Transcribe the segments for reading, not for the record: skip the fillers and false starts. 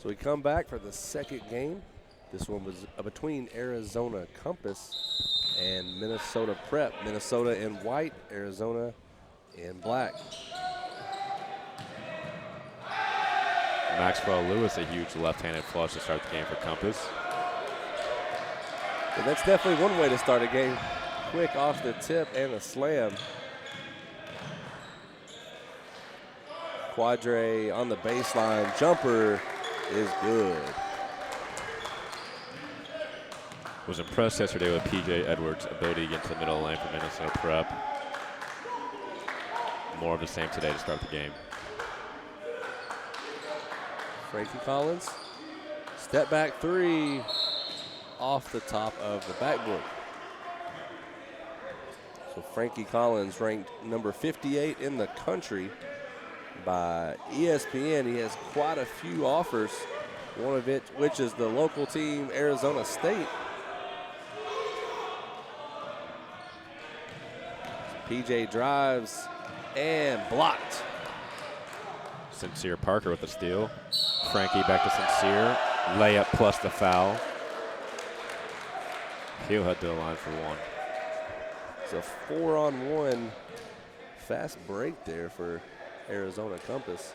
So we come back for the second game. This one was between Arizona Compass and Minnesota Prep. Minnesota in white, Arizona in black. Maxwell Lewis, a huge left-handed flush to start the game for Compass. And that's definitely one way to start a game. Quick off the tip and a slam. Quadre on the baseline. Jumper is good. Was impressed yesterday with P.J. Edwards' ability to get to the middle of the lane for Minnesota Prep. More of the same today to start the game. Frankie Collins, step back three off the top of the backboard. So Frankie Collins ranked number 58 in the country by ESPN. He has quite a few offers, one of which is the local team, Arizona State. PJ drives and blocked. Sincere Parker with the steal. Frankie back to Sincere. Layup plus the foul. He'll head to the line for one. It's a 4-on-1 fast break there for Arizona Compass.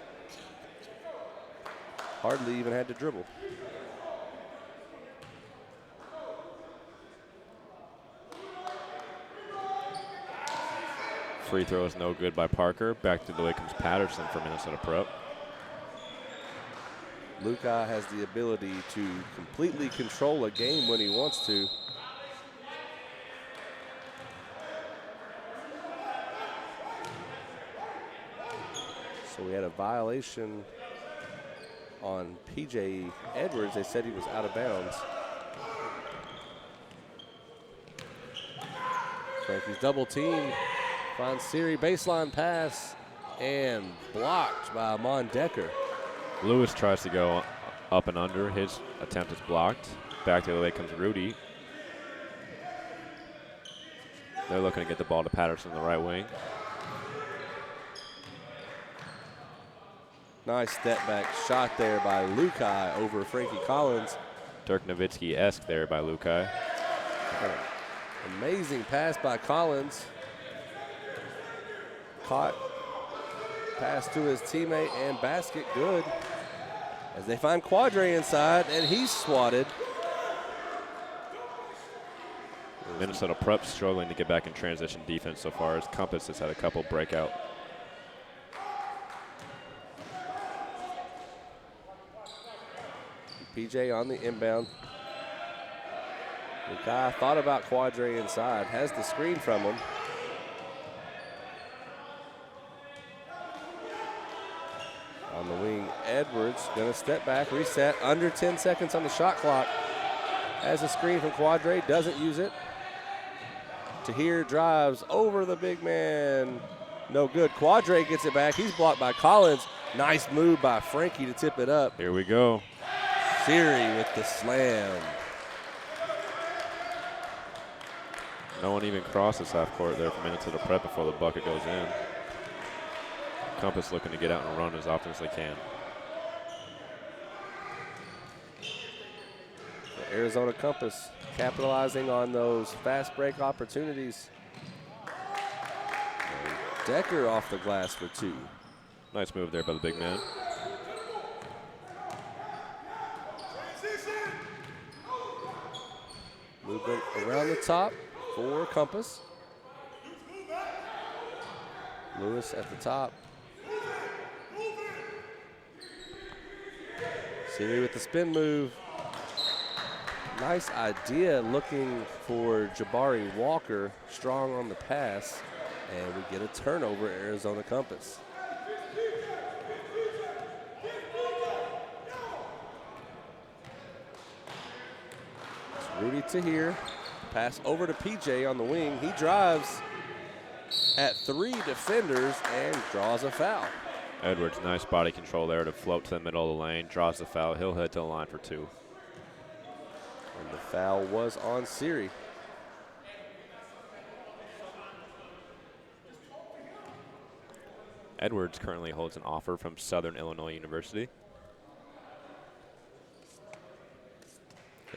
Hardly even had to dribble. Free throw is no good by Parker. Back to the way comes Patterson for Minnesota Prep. Luca has the ability to completely control a game when he wants to. So we had a violation on P.J. Edwards. They said he was out of bounds. Frankie's double team. Finds Siri, baseline pass, and blocked by Amon Decker. Lewis tries to go up and under. His attempt is blocked. Back to the way comes Rudy. They're looking to get the ball to Patterson in the right wing. Nice step back shot there by Lukai over Frankie Collins. Dirk Nowitzki-esque there by Lukai. Amazing pass by Collins. Caught, pass to his teammate, and basket good. As they find Quadre inside, and he's swatted. Minnesota Prep struggling to get back in transition defense so far, as Compass has had a couple breakout. PJ on the inbound. The guy thought about Quadre inside, has the screen from him. On the wing, Edwards gonna step back, reset, under 10 seconds on the shot clock. Has a screen from Quadre, doesn't use it. Tahir drives over the big man. No good. Quadre gets it back. He's blocked by Collins. Nice move by Frankie to tip it up. Here we go. Siri with the slam. No one even crosses half court there for Minnesota Prep before the bucket goes in. Compass looking to get out and run as often as they can. The Arizona Compass capitalizing on those fast break opportunities. And Decker off the glass for two. Nice move there by the big man. Movement around the top for Compass. Lewis at the top. Siri with the spin move. Nice idea looking for Jabari Walker, strong on the pass, and we get a turnover, Arizona Compass. It's Rudy Tahir, pass over to PJ on the wing. He drives at three defenders and draws a foul. Edwards, nice body control there to float to the middle of the lane, draws the foul. He'll head to the line for two. And the foul was on Siri. Edwards currently holds an offer from Southern Illinois University.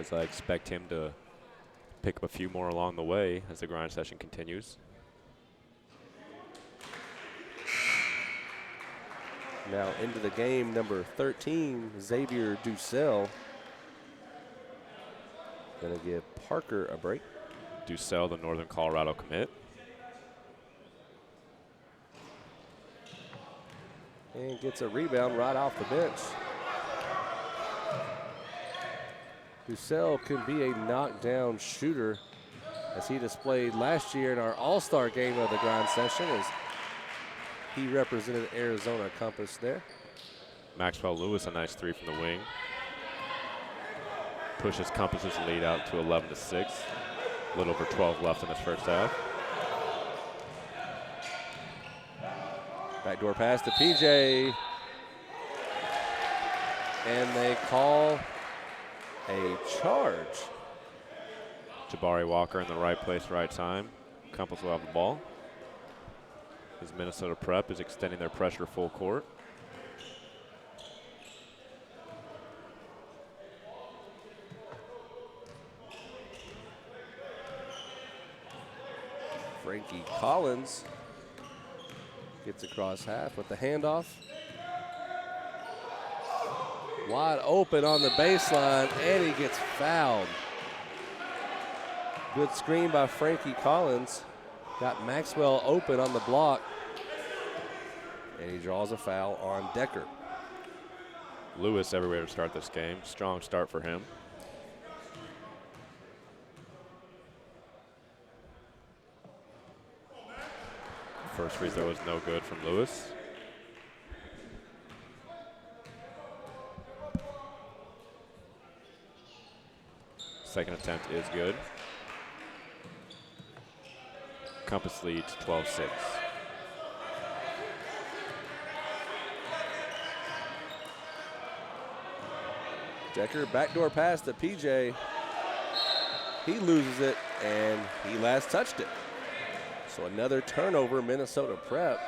as I expect him to pick up a few more along the way as the grind session continues. Now into the game, number 13, Xavier Ducel. Gonna give Parker a break. Ducel, the Northern Colorado commit. And gets a rebound right off the bench. Ducel can be a knockdown shooter, as he displayed last year in our all-star game of the grind session, as he represented Arizona Compass there. Maxwell Lewis, a nice three from the wing. Pushes Compass's lead out to 11-6. A little over 12 left in this first half. Backdoor pass to PJ. And they call a charge. Jabari Walker in the right place, right time. Compass will have the ball. As Minnesota Prep is extending their pressure full court. Frankie Collins gets across half with the handoff. Wide open on the baseline, and he gets fouled. Good screen by Frankie Collins. Got Maxwell open on the block, and he draws a foul on Decker. Lewis everywhere to start this game. Strong start for him. First free throw is no good from Lewis. Second attempt is good. Compass leads 12-6. Decker, backdoor pass to PJ. He loses it, and he last touched it. So another turnover, Minnesota Prep.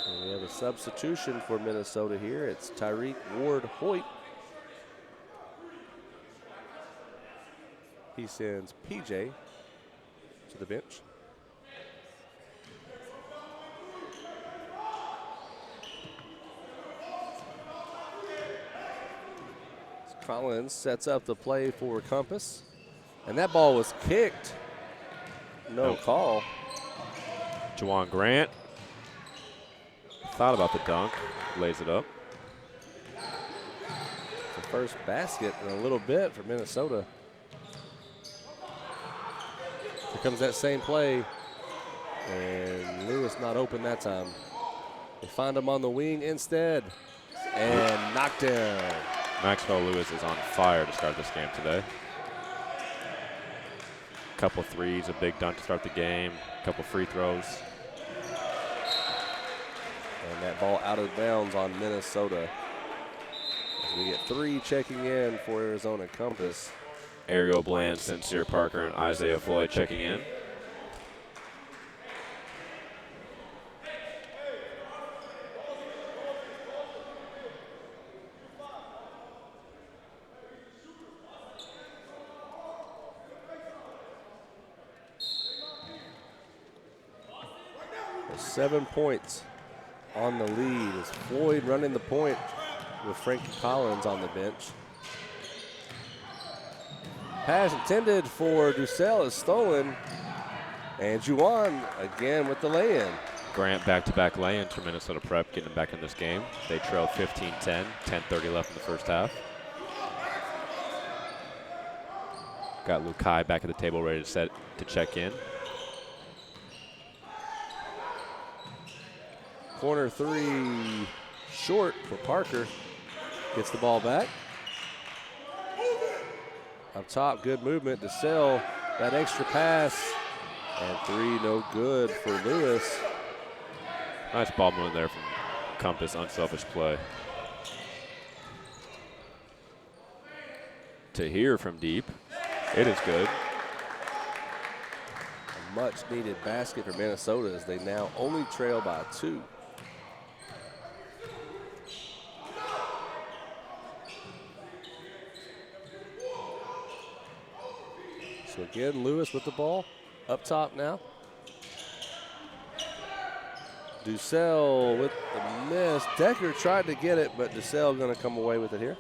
And we have a substitution for Minnesota here. It's Tyreek Ward-Hoyt. He sends PJ to the bench. Collins sets up the play for Compass. And that ball was kicked. No call. Juwan Grant thought about the dunk, lays it up. The first basket in a little bit for Minnesota. Here comes that same play, and Lewis not open that time. They find him on the wing instead, and knocked down. Maxwell Lewis is on fire to start this game today. Couple threes, a big dunk to start the game, couple free throws. And that ball out of bounds on Minnesota. As we get three checking in for Arizona Compass. Ariel Bland, Sincere Parker, and Isaiah Floyd checking in. There's 7 points on the lead as Floyd running the point with Frankie Collins on the bench. Pass intended for Ducel is stolen. And Juwan again with the lay-in. Grant back-to-back lay-ins for Minnesota Prep, getting them back in this game. They trail 15-10, 10:30 left in the first half. Got Lukai back at the table ready to check in. Corner three short for Parker. Gets the ball back. Up top, good movement to Ducel. That extra pass. And three no good for Lewis. Nice ball movement there from Compass, unselfish play. To hear from deep, it is good. A much needed basket for Minnesota as they now only trail by 2. again, Lewis with the ball. Up top now. Ducel with the miss. Decker tried to get it, but Ducel going to come away with it here.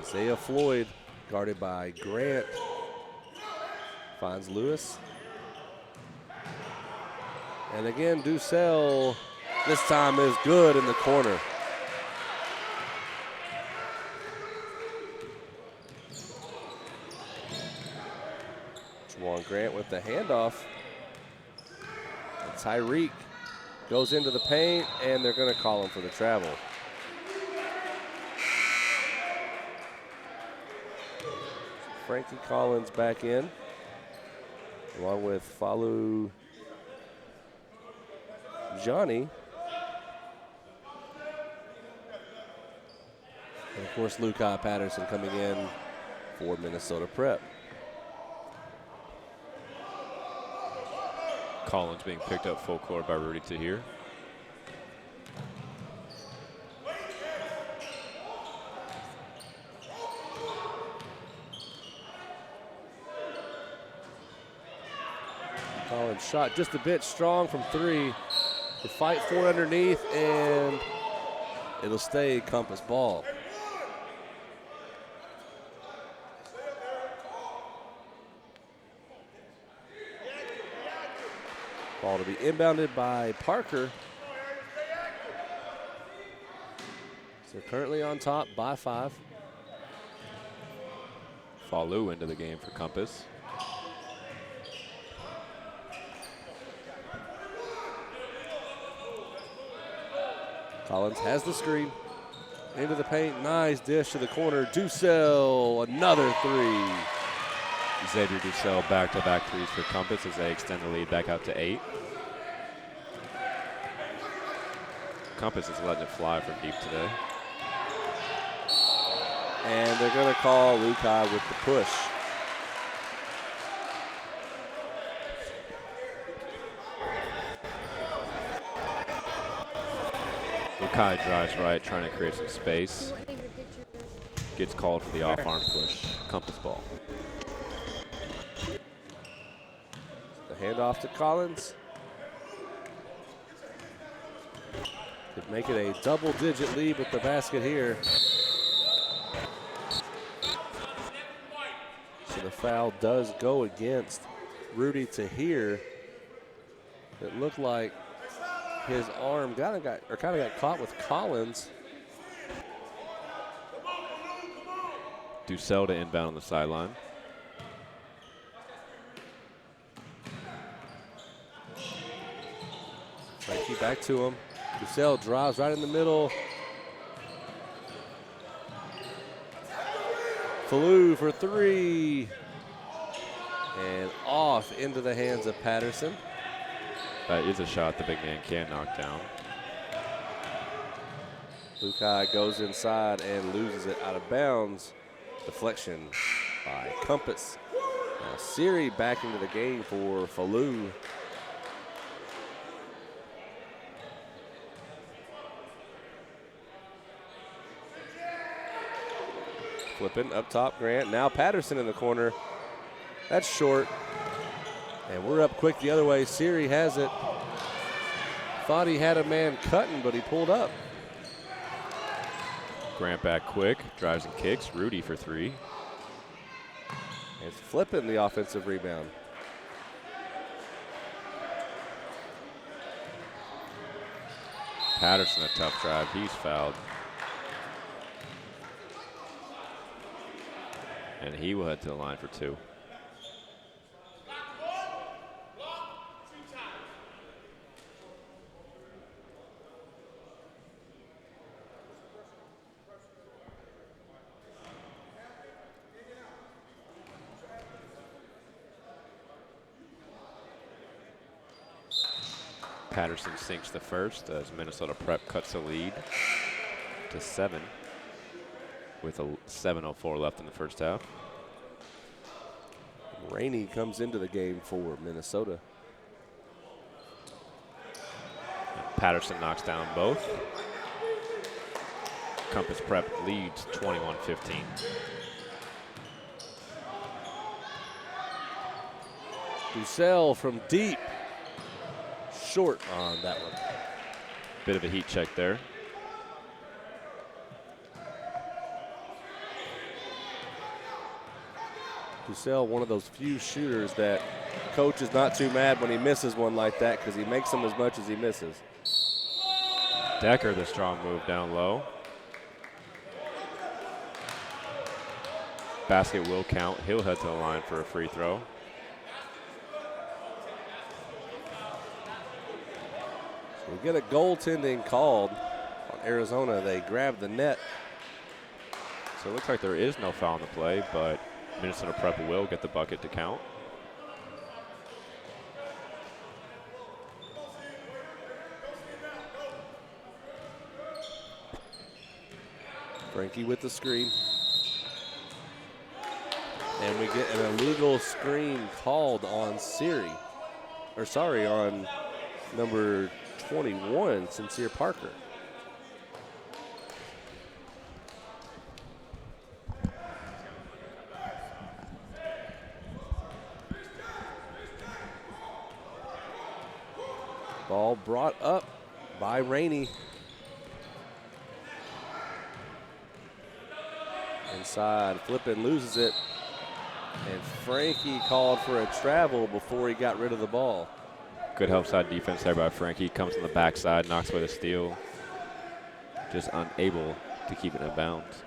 Isaiah Floyd, guarded by Grant, finds Lewis. And again, Ducel this time is good in the corner. Juwan Grant with the handoff. And Tyreek goes into the paint, and they're going to call him for the travel. Frankie Collins back in, along with Falu Johnny. And of course, Lukai Patterson coming in for Minnesota Prep. Collins being picked up full court by Rudy Tahir. Collins shot just a bit strong from three. The fight for it underneath, and it'll stay Compass ball. Ball to be inbounded by Parker. So they're currently on top by 5. Falu into the game for Compass. Collins has the screen. Into the paint. Nice dish to the corner. Ducel, another three. Xavier Ducel back-to-back threes for Compass as they extend the lead back out to 8. Compass is letting it fly from deep today. And they're going to call Lukai with the push. Lukai drives right, trying to create some space. Gets called for the off-arm push. Compass ball. The handoff to Collins. Could make it a double-digit lead with the basket here. So the foul does go against Rudy Tahir. It looked like his arm kind of got caught with Collins. Ducel to inbound on the sideline. Frankie back to him. Ducel drives right in the middle. Falu for three. And off into the hands of Patterson. That is a shot the big man can knock down. Lukai goes inside and loses it out of bounds. Deflection by Compass. Now Siri back into the game for Falu. Flipping up top, Grant. Now Patterson in the corner. That's short. And we're up quick the other way. Siri has it. Thought he had a man cutting, but he pulled up. Grant back quick, drives and kicks. Rudy for three. And it's flipping the offensive rebound. Patterson a tough drive. He's fouled. And he will head to the line for two. Patterson sinks the first as Minnesota Prep cuts the lead to 7 with a 7:04 left in the first half. Rainey comes into the game for Minnesota. And Patterson knocks down both. Compass Prep leads 21-15. Duel from deep. Short on that one. Bit of a heat check there. Duel, one of those few shooters that coach is not too mad when he misses one like that because he makes them as much as he misses. Decker, the strong move down low. Basket will count. He'll head to the line for a free throw. So we get a goaltending called on Arizona. They grab the net. So it looks like there is no foul on the play, but Minnesota Prep will get the bucket to count. Frankie with the screen. And we get an illegal screen called on Siri. Or sorry, on number 21, Sincere Parker. Ball brought up by Rainey. Inside, Flippin loses it. And Frankie called for a travel before he got rid of the ball. Good help side defense there by Frankie. Comes on the backside, knocks away the steal. Just unable to keep it in bounds.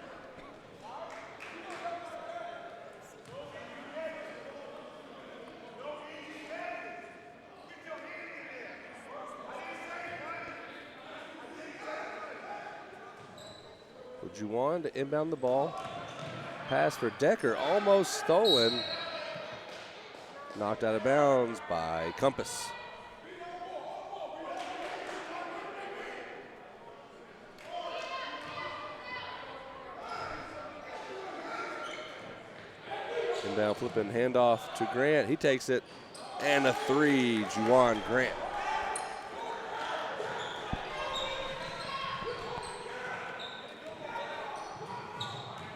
Juwan to inbound the ball. Pass for Decker, almost stolen. Knocked out of bounds by Compass. Inbound flipping handoff to Grant. He takes it. And a three, Juwan Grant.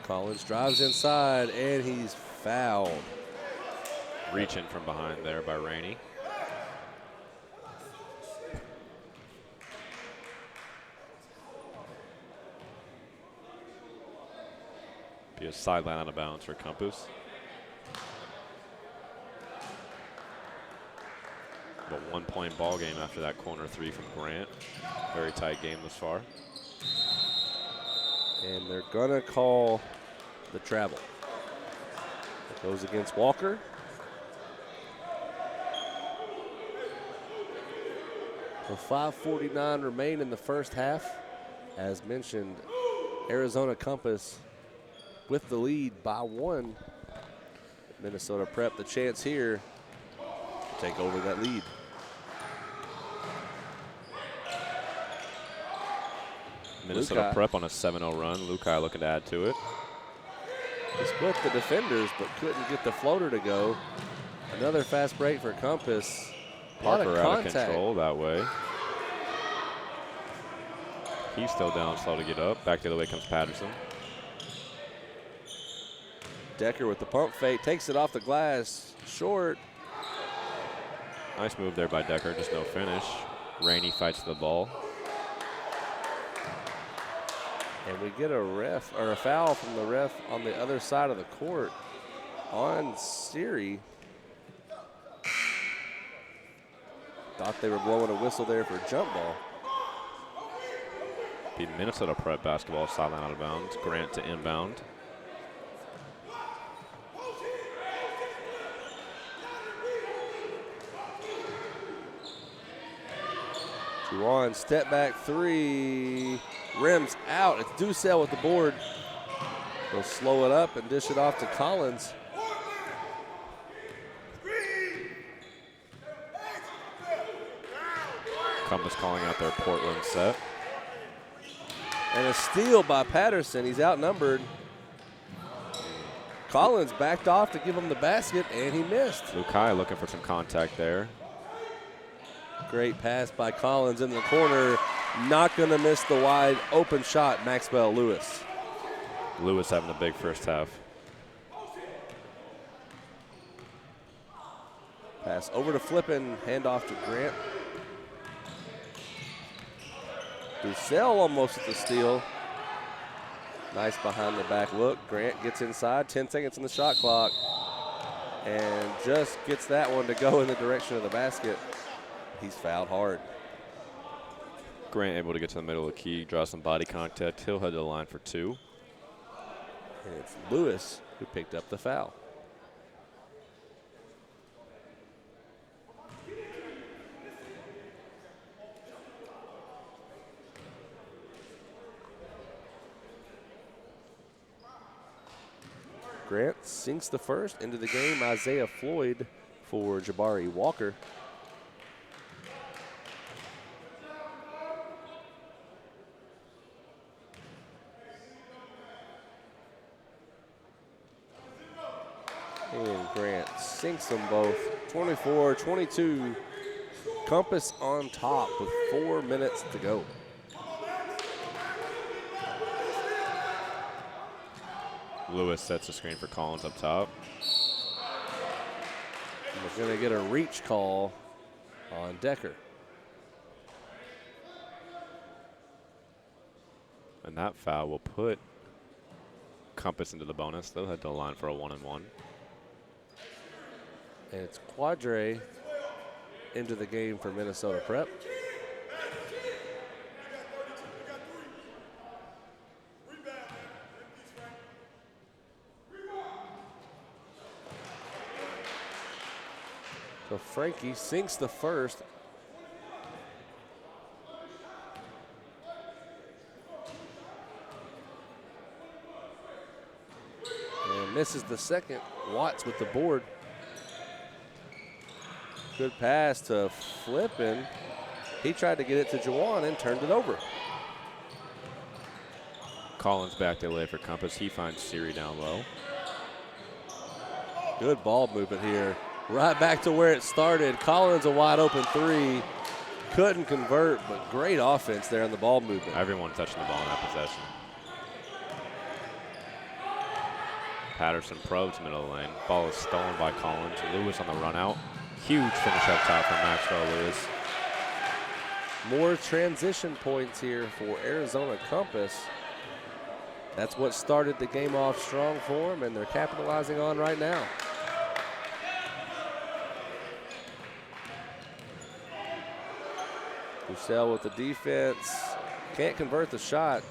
Collins drives inside, and he's fouled. Reaching from behind there by Rainey. Be a sideline out of bounds for Compass. A 1-point ball game after that corner three from Grant. Very tight game thus far. And they're gonna call the travel. It goes against Walker. Well, 5:49 remain in the first half. As mentioned, Arizona Compass with the lead by 1. Minnesota Prep the chance here to take over that lead. Minnesota Lukai. Prep on a 7-0 run. Lukai looking to add to it. He split the defenders but couldn't get the floater to go. Another fast break for Compass. Parker out of control that way. He's still down, slow to get up. Back the other way comes Patterson. Decker with the pump fake, takes it off the glass, short. Nice move there by Decker, just no finish. Rainey fights the ball. And we get a foul from the ref on the other side of the court on Siri. Thought they were blowing a whistle there for jump ball. The Minnesota Prep basketball sideline out of bounds. Grant to inbound. Juwan, step back three. Rims out. It's Ducell with the board. They'll slow it up and dish it off to Collins. Compass calling out their Portland set. And a steal by Patterson. He's outnumbered. Collins backed off to give him the basket, and he missed. Lukai looking for some contact there. Great pass by Collins in the corner. Not going to miss the wide open shot, Maxwell Lewis. Lewis having a big first half. Pass over to Flippin, handoff to Grant. Duel almost at the steal. Nice behind the back look. Grant gets inside, 10 seconds on the shot clock, and just gets that one to go in the direction of the basket. He's fouled hard. Grant able to get to the middle of the key, draw some body contact. He'll head to the line for 2. And it's Lewis who picked up the foul. Grant sinks the first into the game. Isaiah Floyd for Jabari Walker. And Grant sinks them both. 24-22. Compass on top with 4 minutes to go. Lewis sets the screen for Collins up top. We're going to get a reach call on Decker. And that foul will put Compass into the bonus. They'll head to the line for a 1-and-1. And it's Quadre into the game for Minnesota Prep. So Frankie sinks the first. And misses the second. Watts with the board. Good pass to Flippin. He tried to get it to Juwan and turned it over. Collins back to lay for Compass. He finds Siri down low. Good ball movement here. Right back to where it started. Collins a wide open 3. Couldn't convert, but great offense there on the ball movement. Everyone touching the ball in that possession. Patterson probes middle of the lane. Ball is stolen by Collins. Lewis on the run out. Huge finish up top from Maxwell Lewis. More transition points here for Arizona Compass. That's what started the game off strong for them, and they're capitalizing on right now. Duel with the defense. Can't convert the shot.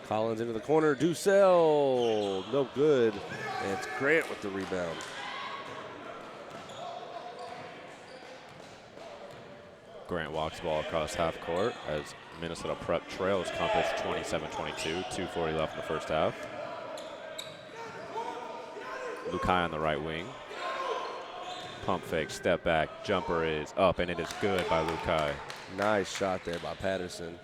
Collins into the corner. Duel, no good. And it's Grant with the rebound. Grant walks the ball across half court as Minnesota Prep trails Compass 27-22. 2:40 left in the first half. Lukai on the right wing. Pump fake, step back, jumper is up, and it is good by Lukai. Nice shot there by Patterson.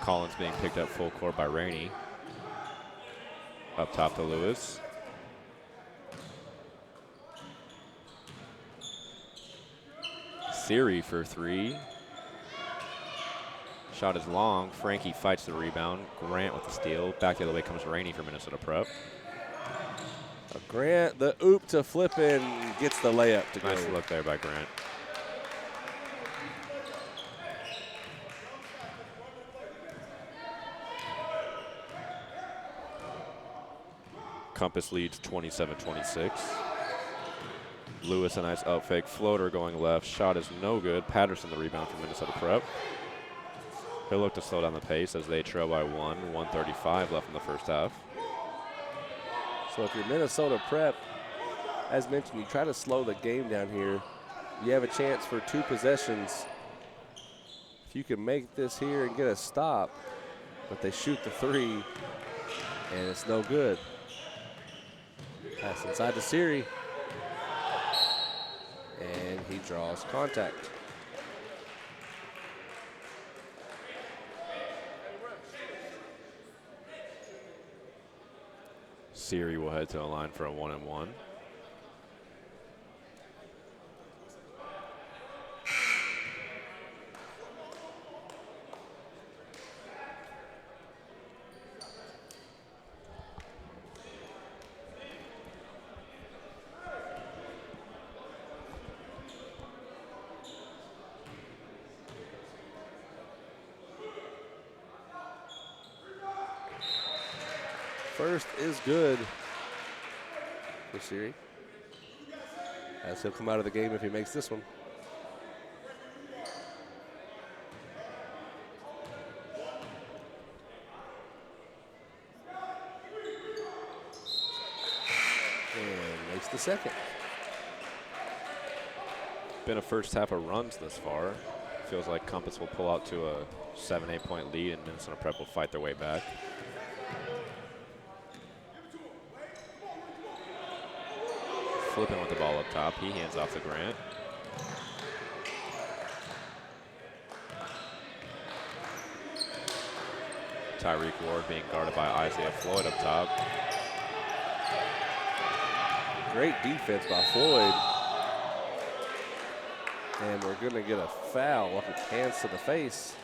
Collins being picked up full court by Rainey. Up top to Lewis. Siri for 3. Shot is long. Frankie fights the rebound. Grant with the steal. Back the other way comes Rainey for Minnesota Prep. Grant, the oop to Flippin, gets the layup to go. Nice look there by Grant. Compass leads 27-26. Lewis, a nice up fake. Floater going left. Shot is no good. Patterson the rebound for Minnesota Prep. He'll look to slow down the pace as they trail by 1:35 left in the first half. So if you're Minnesota Prep, as mentioned, you try to slow the game down here. You have a chance for 2 possessions. If you can make this here and get a stop, but they shoot the 3, and it's no good. Pass inside to Siri. And he draws contact. Siri will head to the line for a 1-and-1. First is good for Siri, as he'll come out of the game if he makes this one. And makes the second. Been a first half of runs this far. Feels like Compass will pull out to a 7-8 point lead, and Minnesota Prep will fight their way back. Flipping with the ball up top. He hands off to Grant. Tyreek Ward being guarded by Isaiah Floyd up top. Great defense by Floyd. And we're going to get a foul off of hands to the face.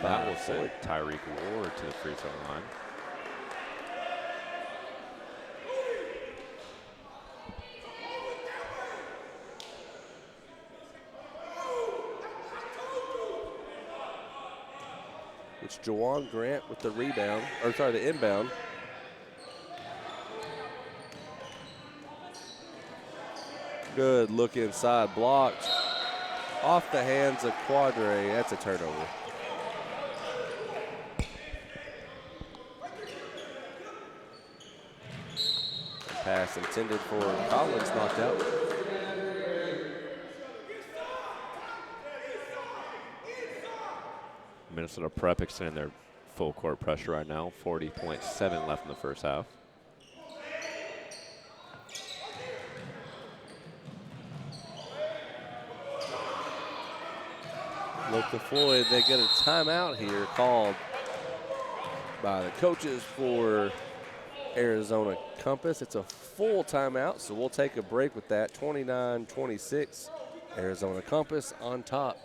That will send Tyreek Ward to the free throw line. It's Jawan Grant with the rebound, or sorry, the inbound. Good look inside, blocked off the hands of Quadre. That's a turnover. Pass intended for Collins, knocked out. Minnesota Prep extending their full court pressure right now. 40.7 left in the first half. Look to Floyd. They get a timeout here called by the coaches for Arizona Compass. It's a full timeout, so we'll take a break with that. 29-26, Arizona Compass on top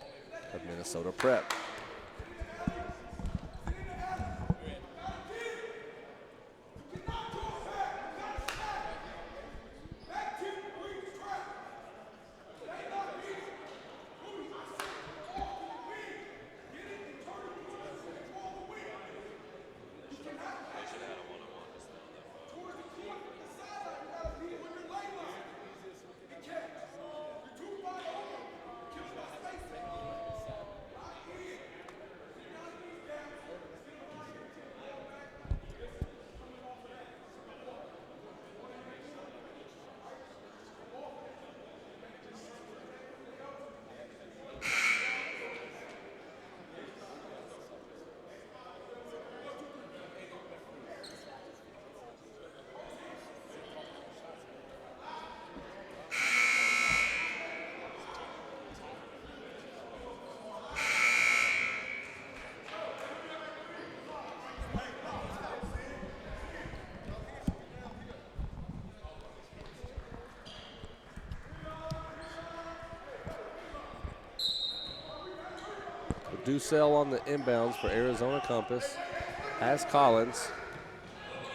of Minnesota Prep. Duel on the inbounds for Arizona Compass. Has Collins.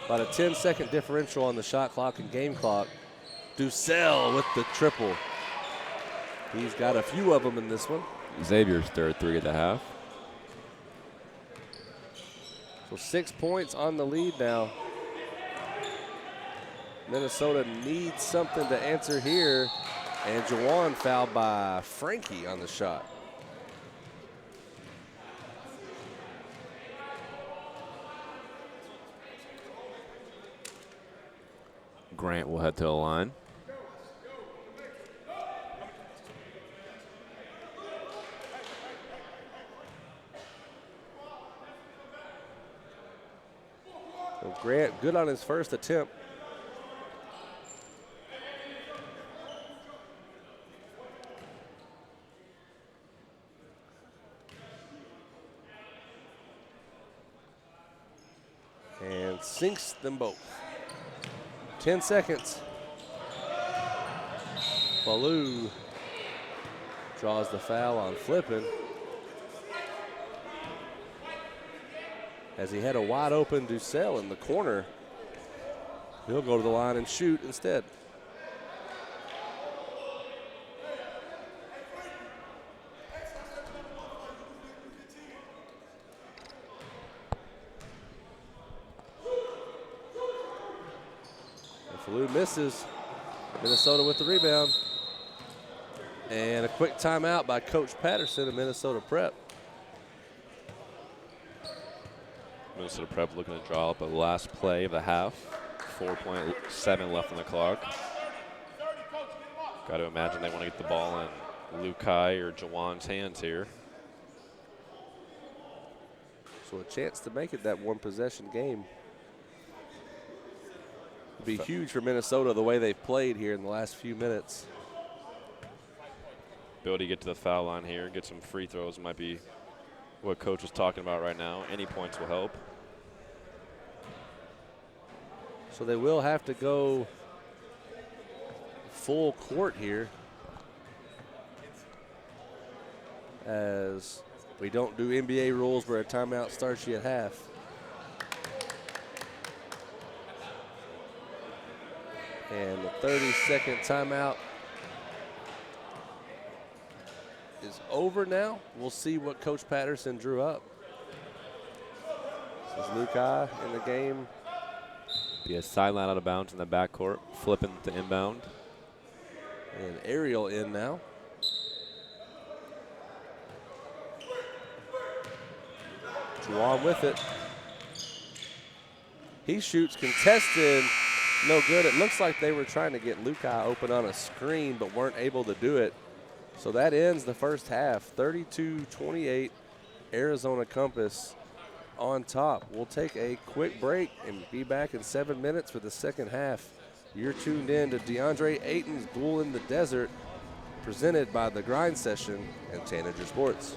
About a 10-second differential on the shot clock and game clock. Duel with the triple. He's got a few of them in this one. Xavier's third three at the half. So 6 points on the lead now. Minnesota needs something to answer here. And Jawan fouled by Frankie on the shot. Grant will head to the line. So Grant good on his first attempt. And sinks them both. 10 seconds. Falou draws the foul on Flippin, as he had a wide open Duel in the corner. He'll go to the line and shoot instead. And Falou misses. Minnesota with the rebound. And a quick timeout by Coach Patterson of Minnesota Prep. Minnesota Prep looking to draw up a last play of the half. 4.7 left on the clock. Got to imagine they want to get the ball in Lukai or Jawan's hands here. So a chance to make it that one possession game. It'd be huge for Minnesota the way they've played here in the last few minutes. Ability to get to the foul line here, get some free throws might be what Coach was talking about right now. Any points will help. So they will have to go full court here, as we don't do NBA rules where a timeout starts you at half. And the 30-second timeout is over now. We'll see what Coach Patterson drew up. This is Lukai in the game. Be a sideline out of bounds in the backcourt, flipping to inbound. And Ariel in now. Juwan with it. He shoots contested. No good. It looks like they were trying to get Lukai open on a screen but weren't able to do it. So that ends the first half. 32-28, Arizona Compass on top. We'll take a quick break and be back in 7 minutes for the second half. You're tuned in to DeAndre Ayton's Duel in the Desert, presented by The Grind Session and Tanager Sports.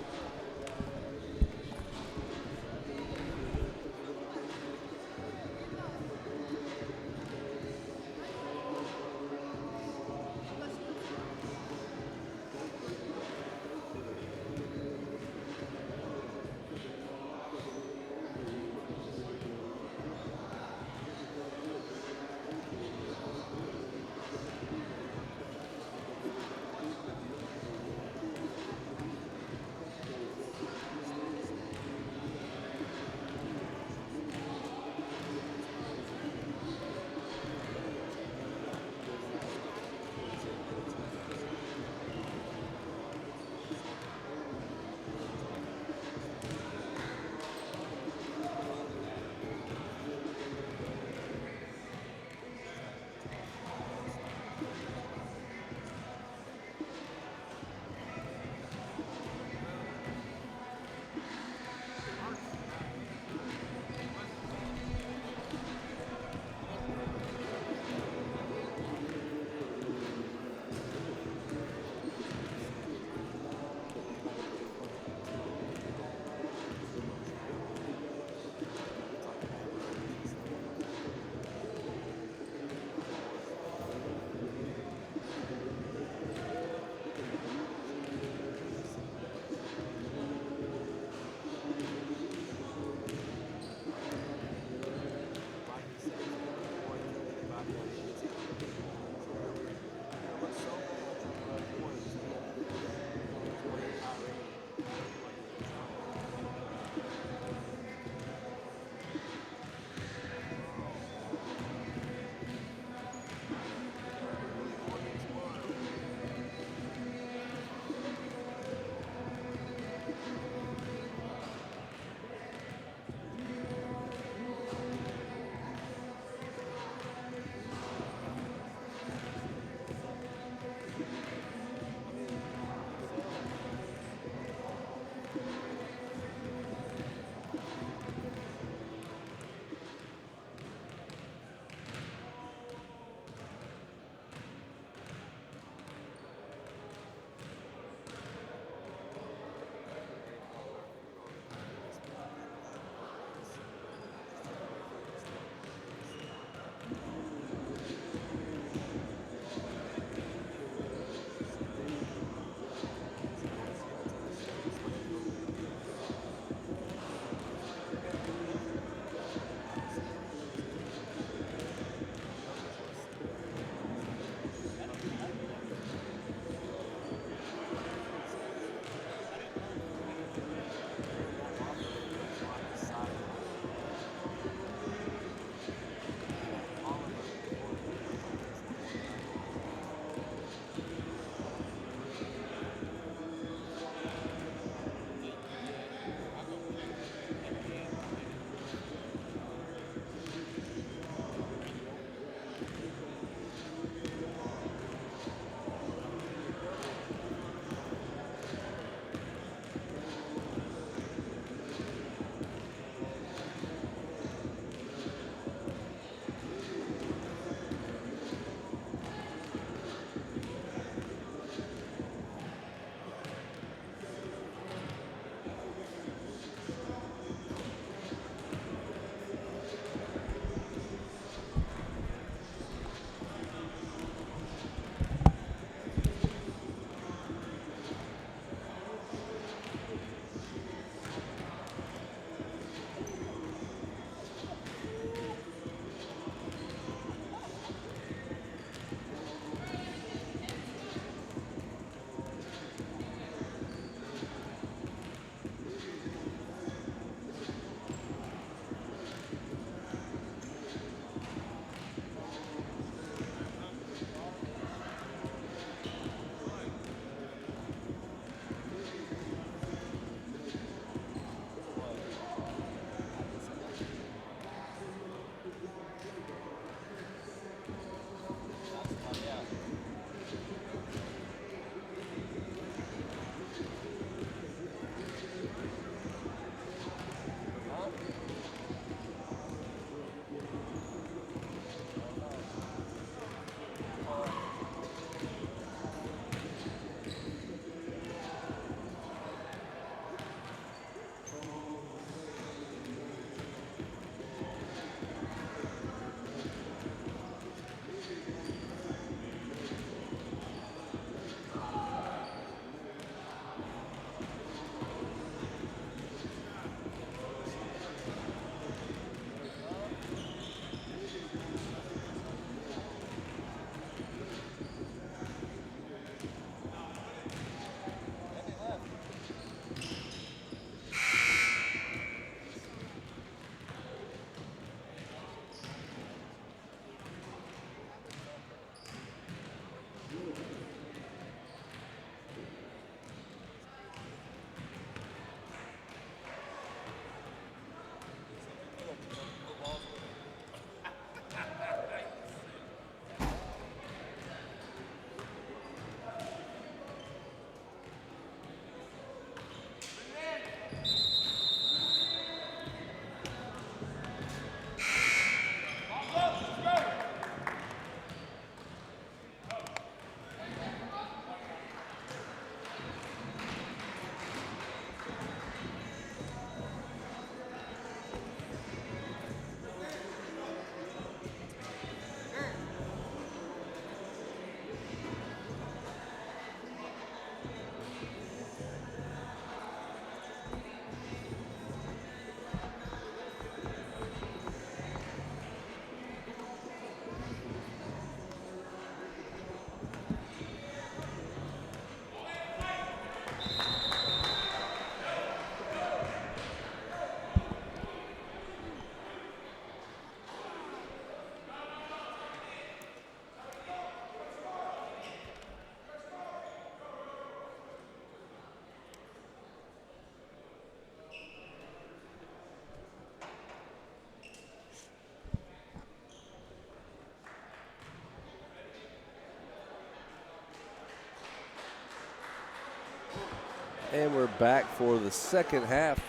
And we're back for the second half.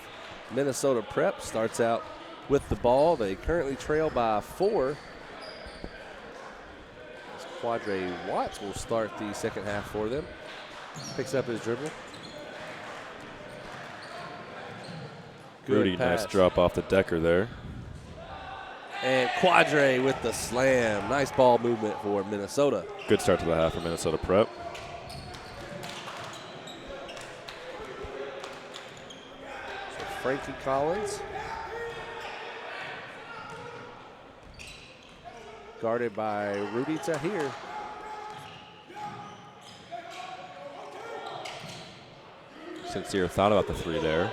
Minnesota Prep starts out with the ball. They currently trail by 4. Quadre Watts will start the second half for them. Picks up his dribble. Good Rudy, pass. nice drop off the Decker there. And Quadre with the slam. Nice ball movement for Minnesota. Good start to the half for Minnesota Prep. Frankie Collins. Guarded by Rudy Tahir. Sincere thought about the 3 there.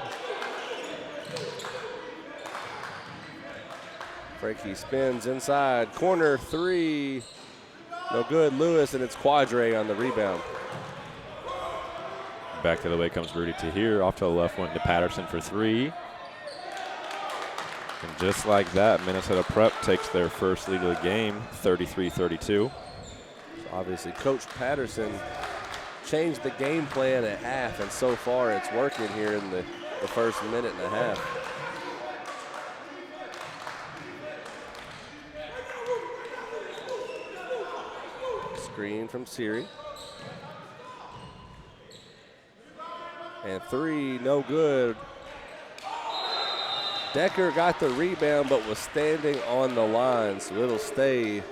Frankie spins inside. Corner 3. No good. Lewis, and it's Quadre on the rebound. Back the other way comes Rudy Tahir. Off to the left, went to Patterson for 3. And just like that, Minnesota Prep takes their first lead of the game, 33-32. So obviously, Coach Patterson changed the game plan at half, and so far it's working here in the first minute and a half. Screen from Siri. And 3, no good. Decker got the rebound but was standing on the line, so it'll stay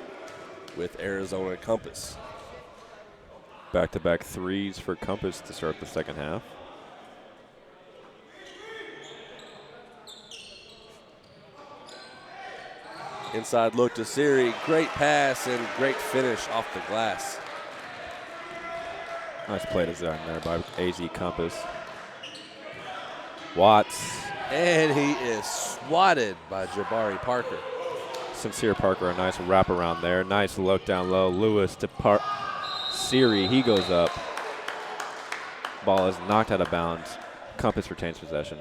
with Arizona Compass. Back-to-back 3s for Compass to start the second half. Inside look to Siri. Great pass and great finish off the glass. Nice play design there by AZ Compass. Watts. And he is swatted by Jabari Parker. Sincere Parker, a nice wraparound there. Nice look down low. Lewis to Siri, he goes up. Ball is knocked out of bounds. Compass retains possession.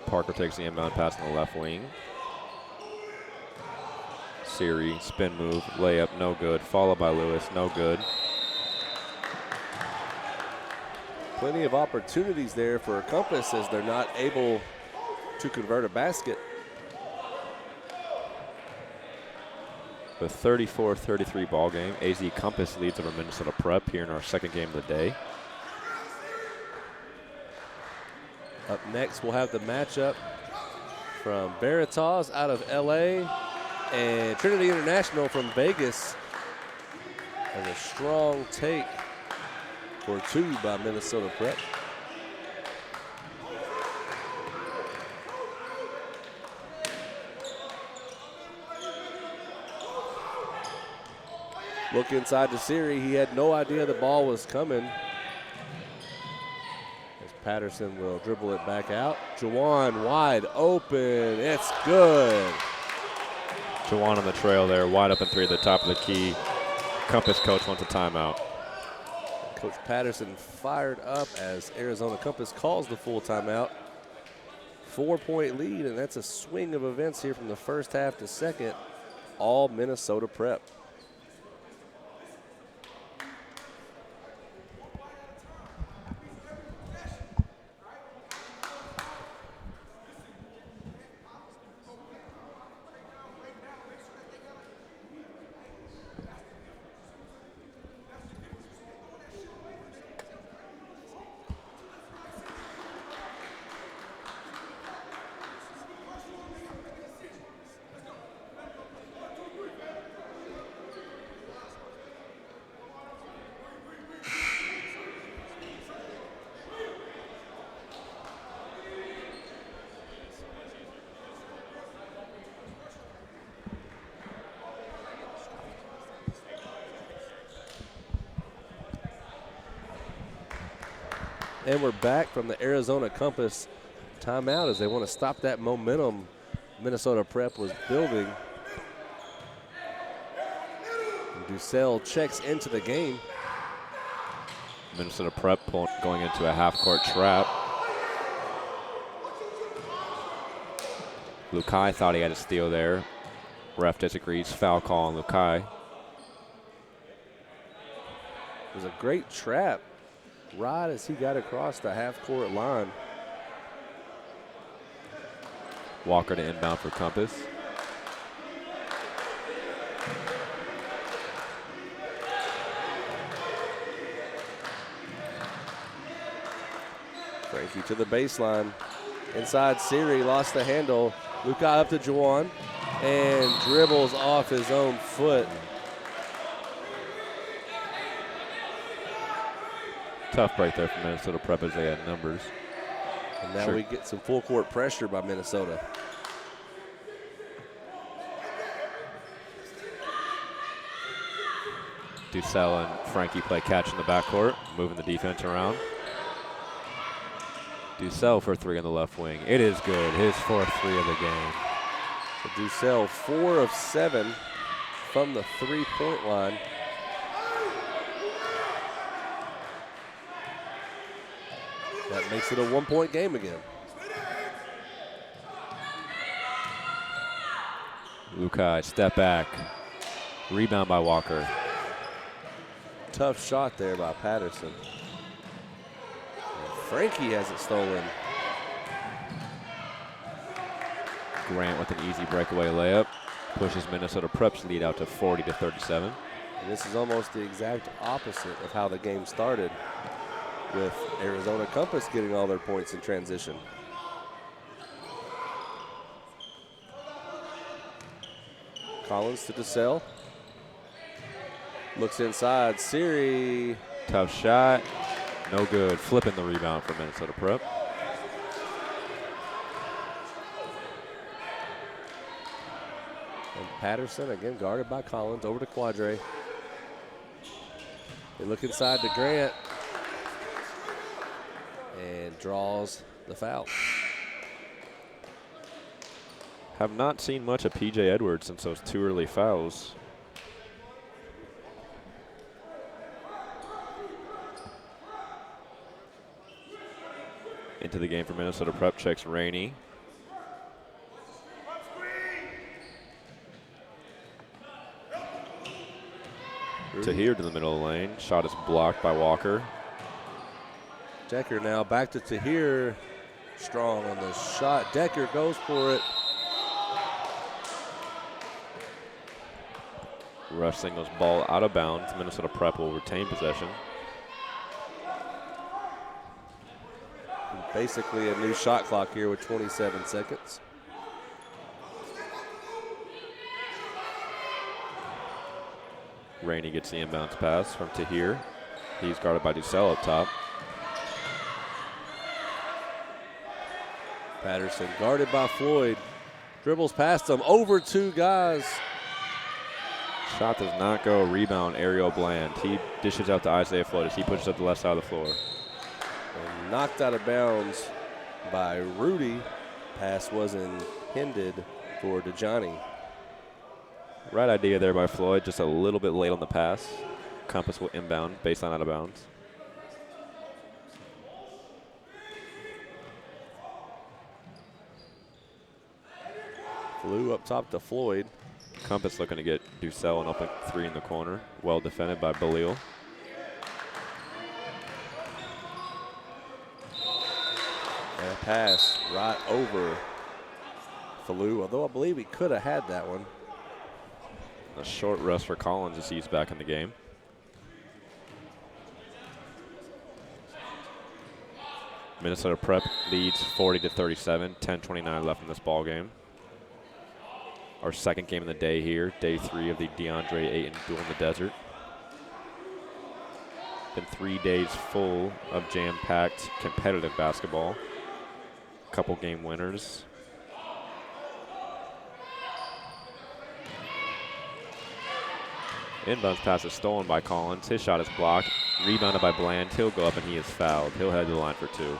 Parker takes the inbound pass on the left wing. Siri, spin move, layup, no good. Followed by Lewis, no good. Plenty of opportunities there for Compass as they're not able to convert a basket. The 34-33 ball game. AZ Compass leads over Minnesota Prep here in our second game of the day. Up next, we'll have the matchup from Veritas out of LA and Trinity International from Vegas as a strong take for 2 by Minnesota Prep. Look inside to Siri. He had no idea the ball was coming. As Patterson will dribble it back out. Jawan wide open. It's good. Jawan on the trail there, wide open 3 at the top of the key. Compass coach wants a timeout. Coach Patterson fired up as Arizona Compass calls the full timeout. 4-point lead, and that's a swing of events here from the first half to second. All Minnesota Prep. And we're back from the Arizona Compass timeout as they want to stop that momentum Minnesota Prep was building. And Ducell checks into the game. Minnesota Prep going into a half-court trap. Lukai thought he had a steal there. Ref disagrees. Foul call on Lukai. It was a great trap right as he got across the half-court line. Walker to inbound for Compass. Frankie to the baseline. Inside Siri, lost the handle. Lukai up to Juwan and dribbles off his own foot. Tough break there for Minnesota Prep as they had numbers. And now we get some full court pressure by Minnesota. Ducell and Frankie play catch in the backcourt, moving the defense around. Ducell for 3 on the left wing. It is good. His 4th 3 of the game. So Ducell 4 of 7 from the 3-point line. That makes it a 1-point game again. Lukai, step back. Rebound by Walker. Tough shot there by Patterson. Frankie has it stolen. Grant with an easy breakaway layup. Pushes Minnesota Prep's lead out to 40-37. And this is almost the exact opposite of how the game started, with Arizona Compass getting all their points in transition. Collins to Ducell. Looks inside. Siri. Tough shot. No good. Flipping the rebound for Minnesota Prep. And Patterson again guarded by Collins. Over to Quadre. They look inside to Grant. And draws the foul. Have not seen much of P.J. Edwards since those 2 early fouls. Into the game for Minnesota Prep, checks Rainey. Tahir to the middle of the lane. Shot is blocked by Walker. Decker now back to Tahir. Strong on the shot. Decker goes for it. Rush singles ball out of bounds. Minnesota Prep will retain possession. Basically a new shot clock here with 27 seconds. Rainey gets the inbounds pass from Tahir. He's guarded by Ducell up top. Patterson guarded by Floyd. Dribbles past him. Over 2 guys. Shot does not go. Rebound, Ariel Bland. He dishes out to Isaiah Floyd as he pushes up the left side of the floor. And knocked out of bounds by Rudy. Pass wasn't intended for DeJohnny. Right idea there by Floyd, just a little bit late on the pass. Compass will inbound, baseline out of bounds. Flew up top to Floyd. Compass looking to get Ducell an open 3 in the corner. Well defended by Balil. And a pass right over Falou, although I believe he could have had that one. A short rest for Collins as he's back in the game. Minnesota Prep leads 40-37, 10:29 left in this ball game. Our second game of the day here, day 3 of the DeAndre Ayton Duel in the Desert. Been 3 days full of jam-packed competitive basketball. Couple game winners. Inbounds pass is stolen by Collins. His shot is blocked. Rebounded by Bland. He'll go up and he is fouled. He'll head to the line for 2.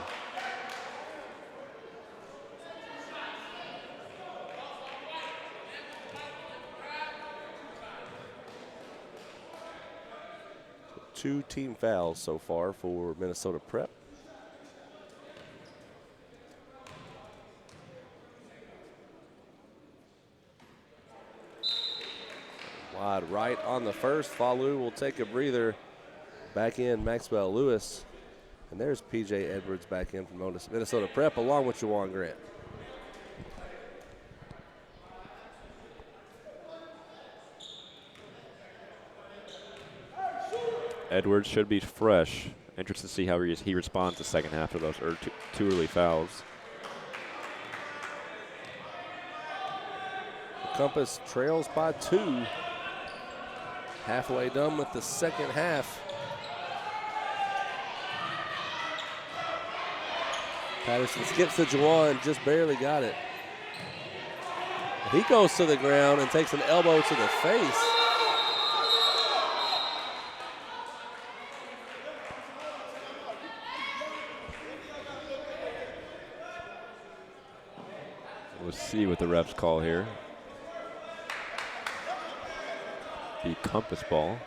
Two team fouls so far for Minnesota Prep. Wide right on the first. Falu will take a breather. Back in Maxwell Lewis. And there's P.J. Edwards back in from Minnesota Prep along with Juwan Grant. Edwards should be fresh. Interested to see how he responds the second half of those two early fouls. Compass trails by 2. Halfway done with the second half. Patterson skips to Juwan, just barely got it. He goes to the ground and takes an elbow to the face. We'll see what the refs call here. The Compass ball.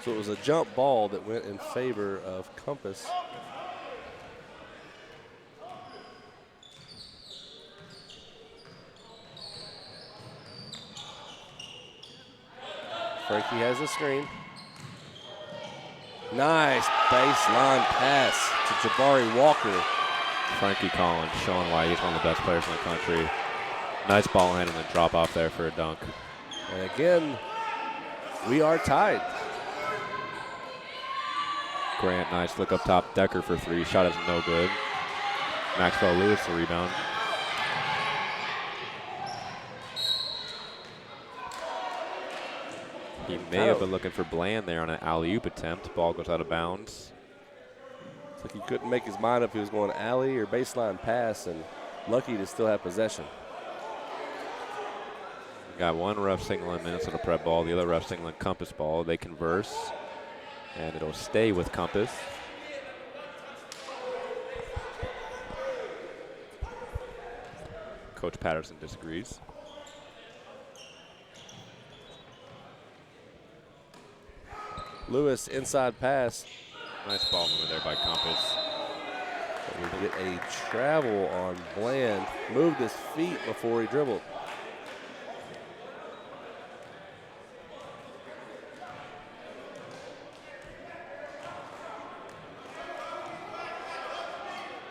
So it was a jump ball that went in favor of Compass. Frankie has a screen. Nice baseline pass to Jabari Walker. Frankie Collins showing why he's one of the best players in the country. Nice ball handling and drop off there for a dunk. And again, we are tied. Grant, nice look up top. Decker for 3. Shot is no good. Maxwell Lewis the rebound. He may have been looking for Bland there on an alley-oop attempt. Ball goes out of bounds. It's like he couldn't make his mind up if he was going alley or baseline pass, and lucky to still have possession. Got one ref signaling Minnesota Prep ball, the other ref signaling Compass ball. They converse, and it'll stay with Compass. Coach Patterson disagrees. Lewis inside pass. Nice ball movement there by Compass. We get a travel on Bland. Moved his feet before he dribbled.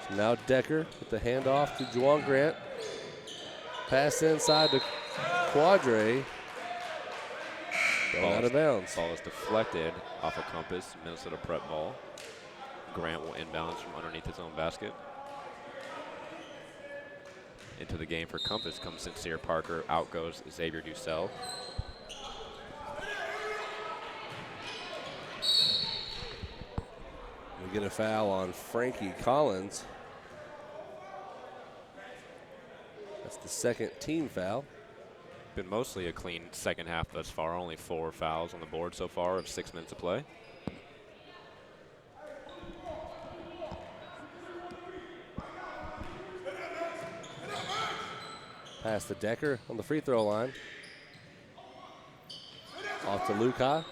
So now Decker with the handoff to Juwan Grant. Pass inside to Quadre. Going out of bounds. Ball is deflected off of Compass. Minnesota Prep ball. Grant will inbounds from underneath his own basket. Into the game for Compass comes Sincere Parker. Out goes Xavier Ducell. We get a foul on Frankie Collins. That's the second team foul. Been mostly a clean second half thus far. Only 4 fouls on the board so far of 6 minutes of play. Pass to Decker on the free throw line. Off to Lukai.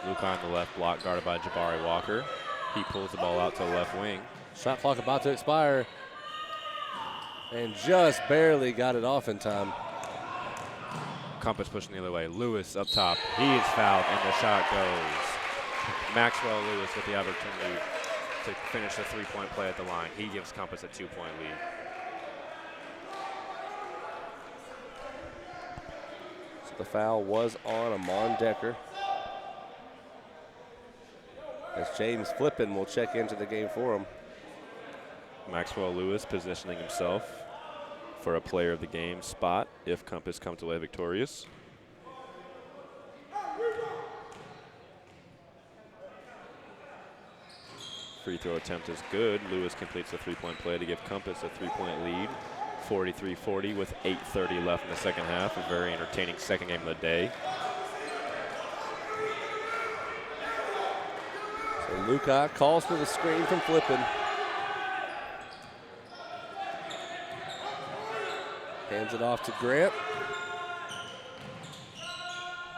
Lukai on the left block, guarded by Jabari Walker. He pulls the ball out to the left wing. Shot clock about to expire. And just barely got it off in time. Compass pushing the other way. Lewis up top. He is fouled, and the shot goes. Maxwell Lewis with the opportunity to finish the 3-point play at the line. He gives Compass a 2-point lead. So the foul was on Amon Decker. As James Flippin will check into the game for him. Maxwell Lewis positioning himself for a player of the game spot if Compass comes away victorious. Free throw attempt is good. Lewis completes the 3-point play to give Compass a 3-point lead. 43-40 with 8:30 left in the second half. A very entertaining second game of the day. So Lukai calls for the screen from Flippin. Hands it off to Grant.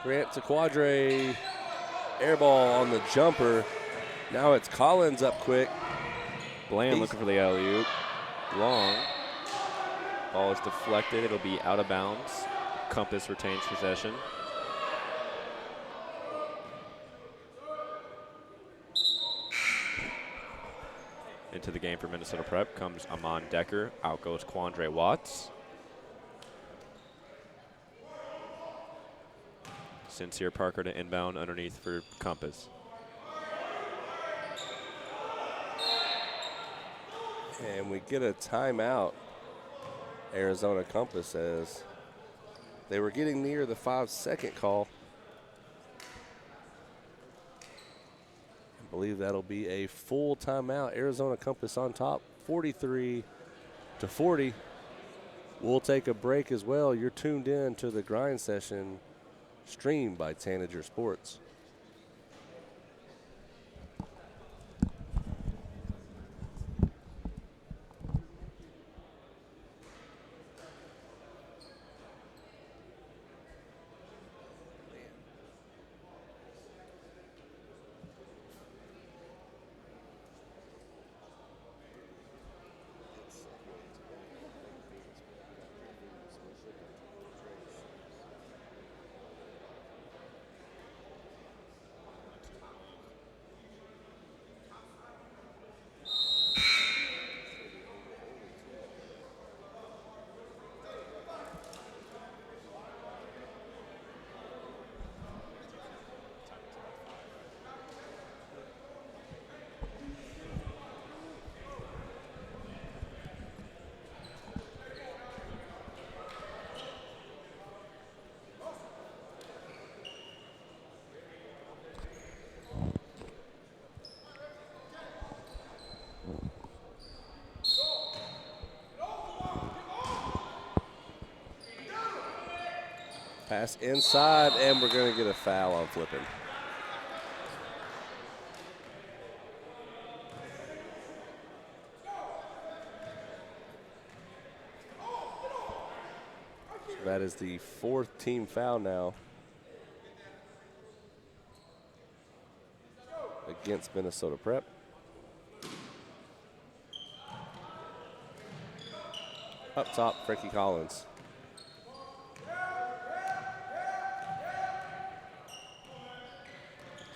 Grant to Quadre. Air ball on the jumper. Now it's Collins up quick. Bland looking for the alley-oop. Long. Ball is deflected. It'll be out of bounds. Compass retains possession. Into the game for Minnesota Prep comes Amon Decker. Out goes Quandre Watts. Sincere Parker to inbound underneath for Compass. And we get a timeout. Arizona Compass says they were getting near the 5-second call. I believe that'll be a full timeout. Arizona Compass on top, 43-40. We'll take a break as well. You're tuned in to the grind session streamed by Tanager Sports. Pass inside, and we're going to get a foul on Flippin. So that is the 4th team foul now against Minnesota Prep. Up top, Frankie Collins.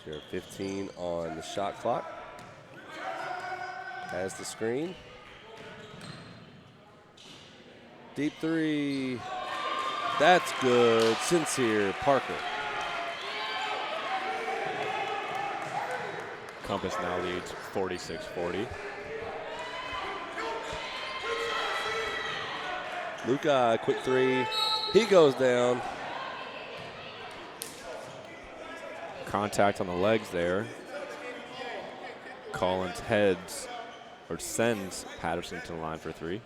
Here, 15 on the shot clock. Has the screen. Deep three. That's good. Sincere Parker. Compass now leads 46-40. Luka, quick three. He goes down. Contact on the legs there. Collins heads or sends Patterson to the line for three.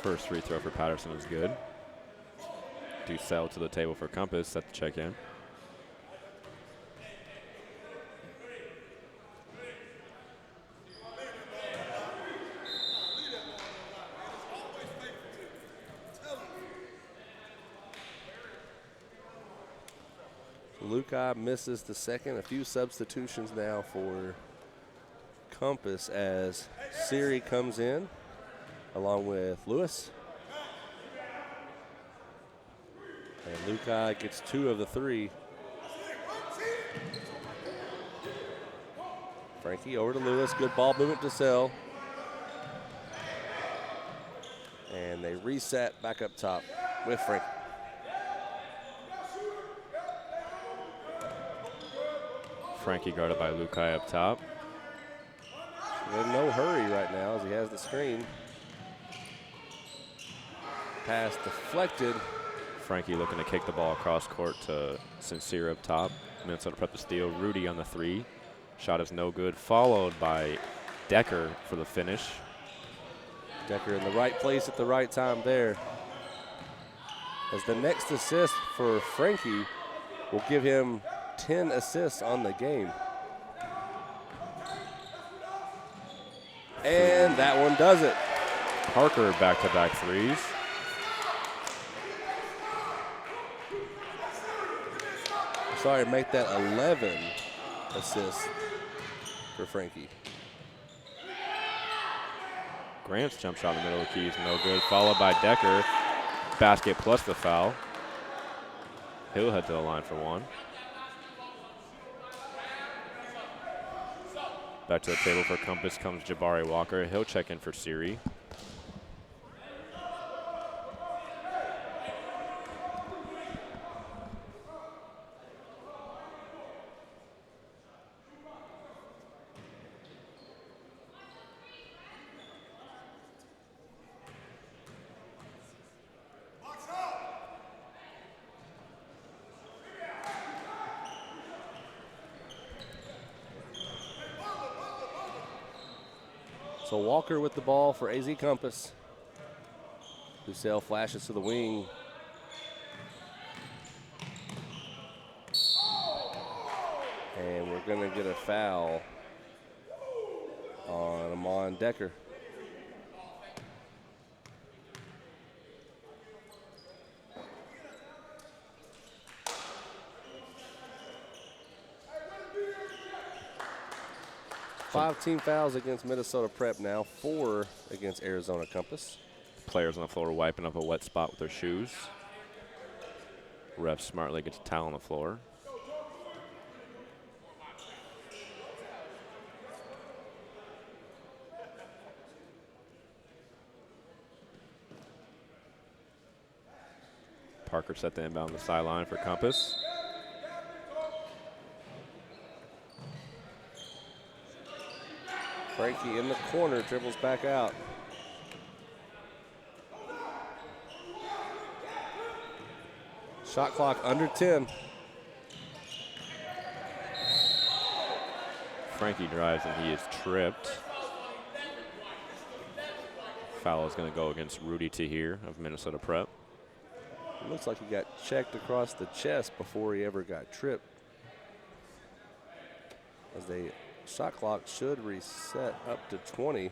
First free throw for Patterson is good. Ducel to the table for Compass, set to check in. Lukai misses the second. A few substitutions now for Compass as Siri comes in along with Lewis. And Lukai gets 2 of the 3. Frankie over to Lewis. Good ball movement to Sell. And they reset back up top with Frankie. Frankie guarded by Lukai up top. There's no hurry right now as he has the screen. pass deflected. Frankie looking to kick the ball across court to Sincere up top. Minnesota Prep to steal. Rudy on the 3. Shot is no good, followed by Decker for the finish. Decker in the right place at the right time there. As the next assist for Frankie will give him 10 assists on the game. And that one does it. Parker back-to-back threes. Sorry, make that 11 assists for Frankie. Grant's jump shot in the middle of the key is no good, followed by Decker. Basket plus the foul. He'll head to the line for 1. Back to the table for Compass comes Jabari Walker. He'll check in for Siri. So Walker with the ball for AZ Compass. Ducell flashes to the wing. And we're going to get a foul on Amon Decker. Five team fouls against Minnesota Prep now, 4 against Arizona Compass. Players on the floor wiping up a wet spot with their shoes. Ref smartly gets a towel on the floor. Parker set the inbound on the sideline for Compass. Frankie in the corner, dribbles back out. Shot clock under 10. Frankie drives and he is tripped. Foul is going to go against Rudy Tahir of Minnesota Prep. It looks like he got checked across the chest before he ever got tripped. As the shot clock should reset up to 20.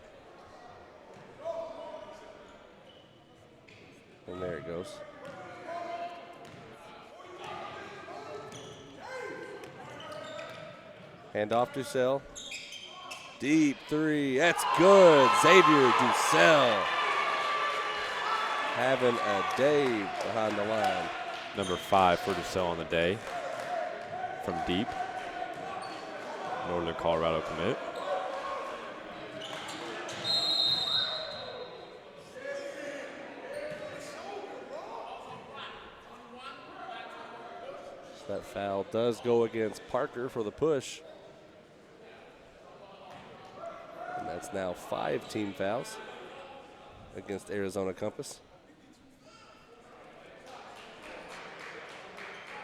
And there it goes. Hand off Ducell. Deep 3, that's good. Xavier Ducell having a day behind the line. Number 5 for Ducell on the day from deep. Northern Colorado commit. So that foul does go against Parker for the push. And that's now 5 team fouls against Arizona Compass.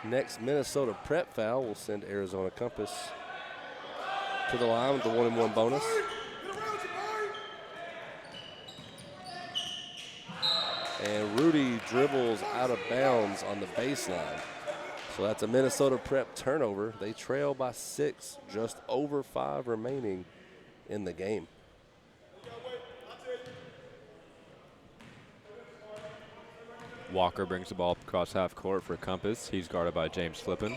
Next Minnesota Prep foul will send Arizona Compass to the line with the 1-and-1 bonus. And Rudy dribbles out of bounds on the baseline. So that's a Minnesota Prep turnover. They trail by 6, just over 5 remaining in the game. Walker brings the ball across half court for Compass. He's guarded by James Flippin.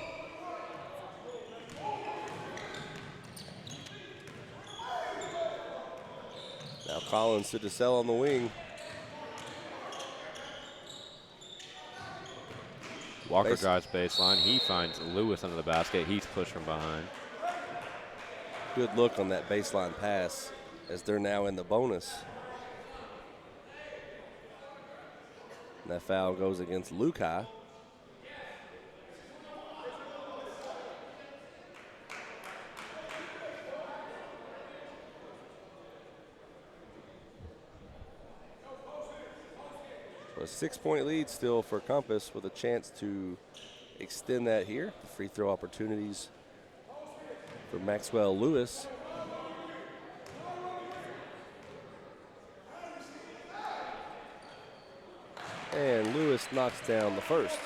Now Collins to Ducell on the wing. Walker drives baseline. He finds Lewis under the basket. He's pushed from behind. Good look on that baseline pass as they're now in the bonus. And that foul goes against Lukai. So a 6-point lead still for Compass with a chance to extend that here. Free throw opportunities for Maxwell Lewis. And Lewis knocks down the first.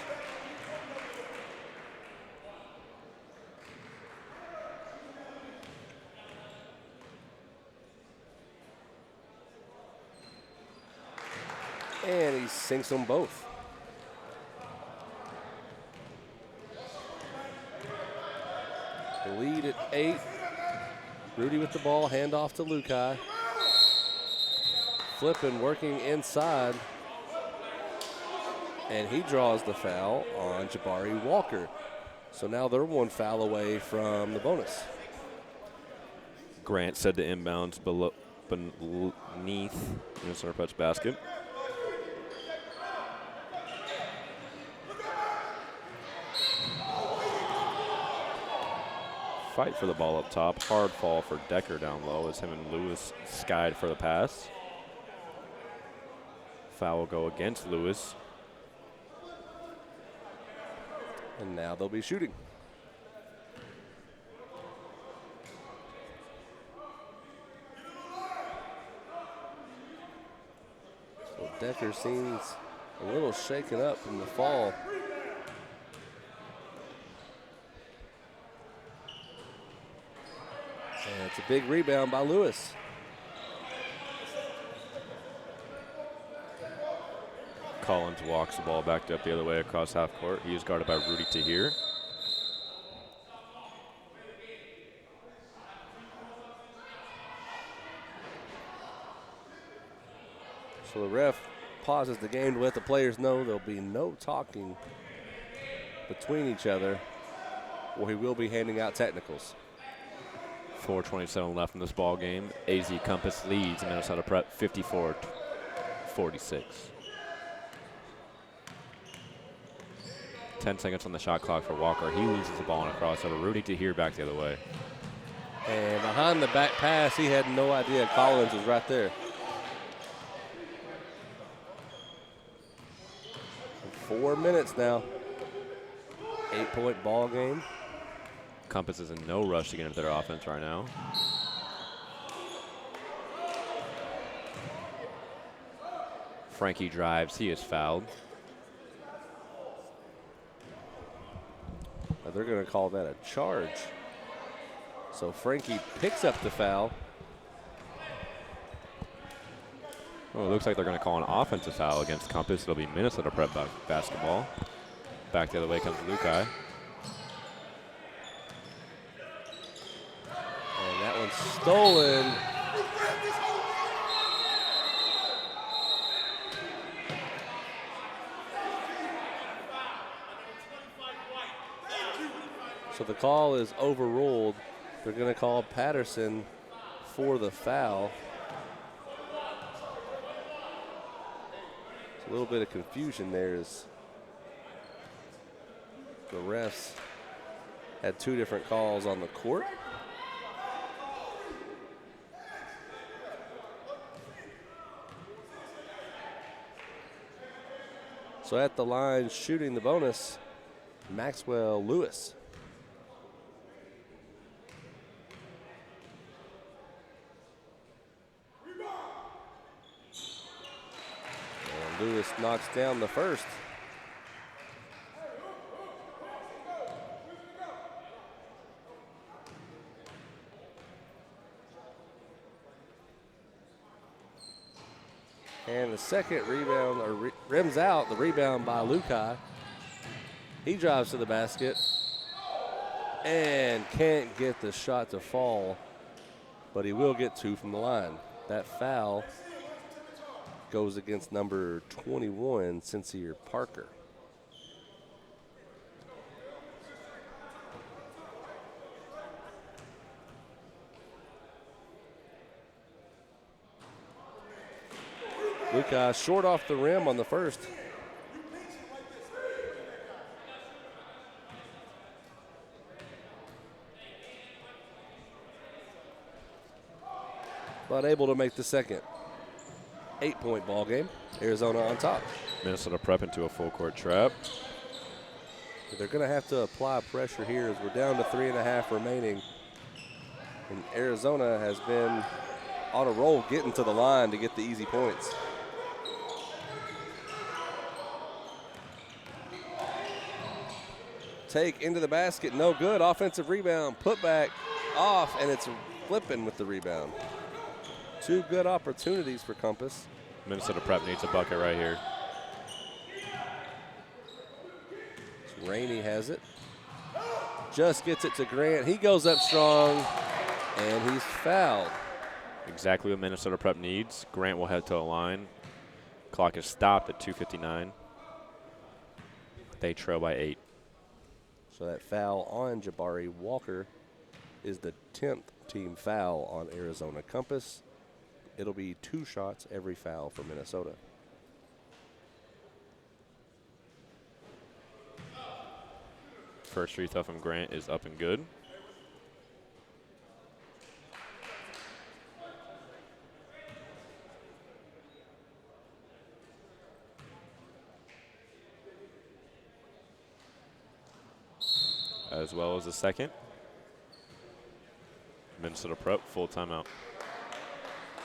And he sinks them both. The lead at 8. Rudy with the ball, handoff to Lukai. Flipping, working inside. And he draws the foul on Jabari Walker. So now they're one foul away from the bonus. Grant said to inbounds beneath Minnesota Prep's basket. Fight for the ball up top. Hard fall for Decker down low as him and Lewis skied for the pass. Foul will go against Lewis. And now they'll be shooting. So Decker seems a little shaken up from the fall. And it's a big rebound by Lewis. Collins walks the ball back up the other way across half court. He is guarded by Rudy Tahir. So the ref pauses the game to let the players know there'll be no talking between each other, or he will be handing out technicals. 4:27 left in this ball game. AZ Compass leads Minnesota Prep 54-46. 10 seconds on the shot clock for Walker. He loses the ball on a crossover. Rudy Tahir back the other way. And behind the back pass, he had no idea Collins was right there. 4 minutes now. 8-point ball game. Compass is in no rush to get into their offense right now. Frankie drives. He is fouled. Now they're going to call that a charge. So Frankie picks up the foul. Well, it looks like they're going to call an offensive foul against Compass. It'll be Minnesota Prep basketball. Back the other way comes Lukai. And that one's stolen. So the call is overruled. They're going to call Patterson for the foul. It's a little bit of confusion there as the refs had two different calls on the court. So at the line, shooting the bonus, Maxwell Lewis. And Lewis knocks down the first. And the second rebound, or rims out, the rebound by Lukai. He drives to the basket and can't get the shot to fall, but he will get two from the line. That foul goes against number 21, Sincere Parker. Lukai short off the rim on the first. But able to make the second. 8-point ball game. Arizona on top. Minnesota Prep into a full court trap. They're going to have to apply pressure here as we're down to 3.5 remaining. And Arizona has been on a roll getting to the line to get the easy points. Take into the basket, no good. Offensive rebound, put back, off, and it's flipping with the rebound. 2 good opportunities for Compass. Minnesota Prep needs a bucket right here. Rainey has it. Just gets it to Grant. He goes up strong, and he's fouled. Exactly what Minnesota Prep needs. Grant will head to the line. Clock is stopped at 2:59. They trail by 8. So that foul on Jabari Walker is the 10th team foul on Arizona Compass. It'll be 2 shots every foul for Minnesota. First free throw from Grant is up and good. As well as the second. Minnesota Prep, full timeout.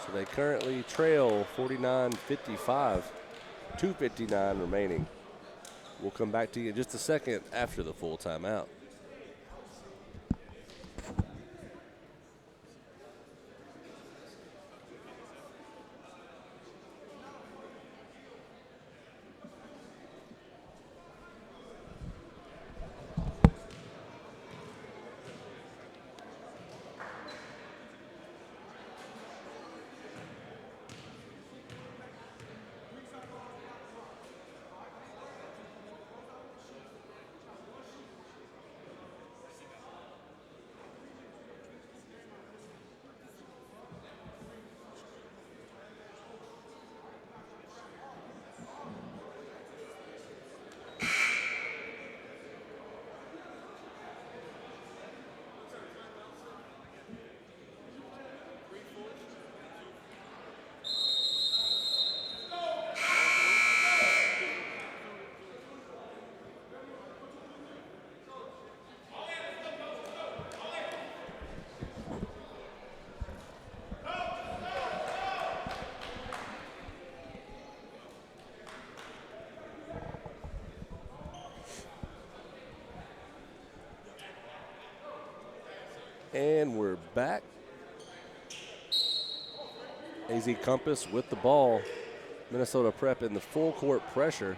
So they currently trail 49-55, 2:59 remaining. We'll come back to you in just a second after the full timeout. And we're back. AZ Compass with the ball. Minnesota Prep in the full court pressure.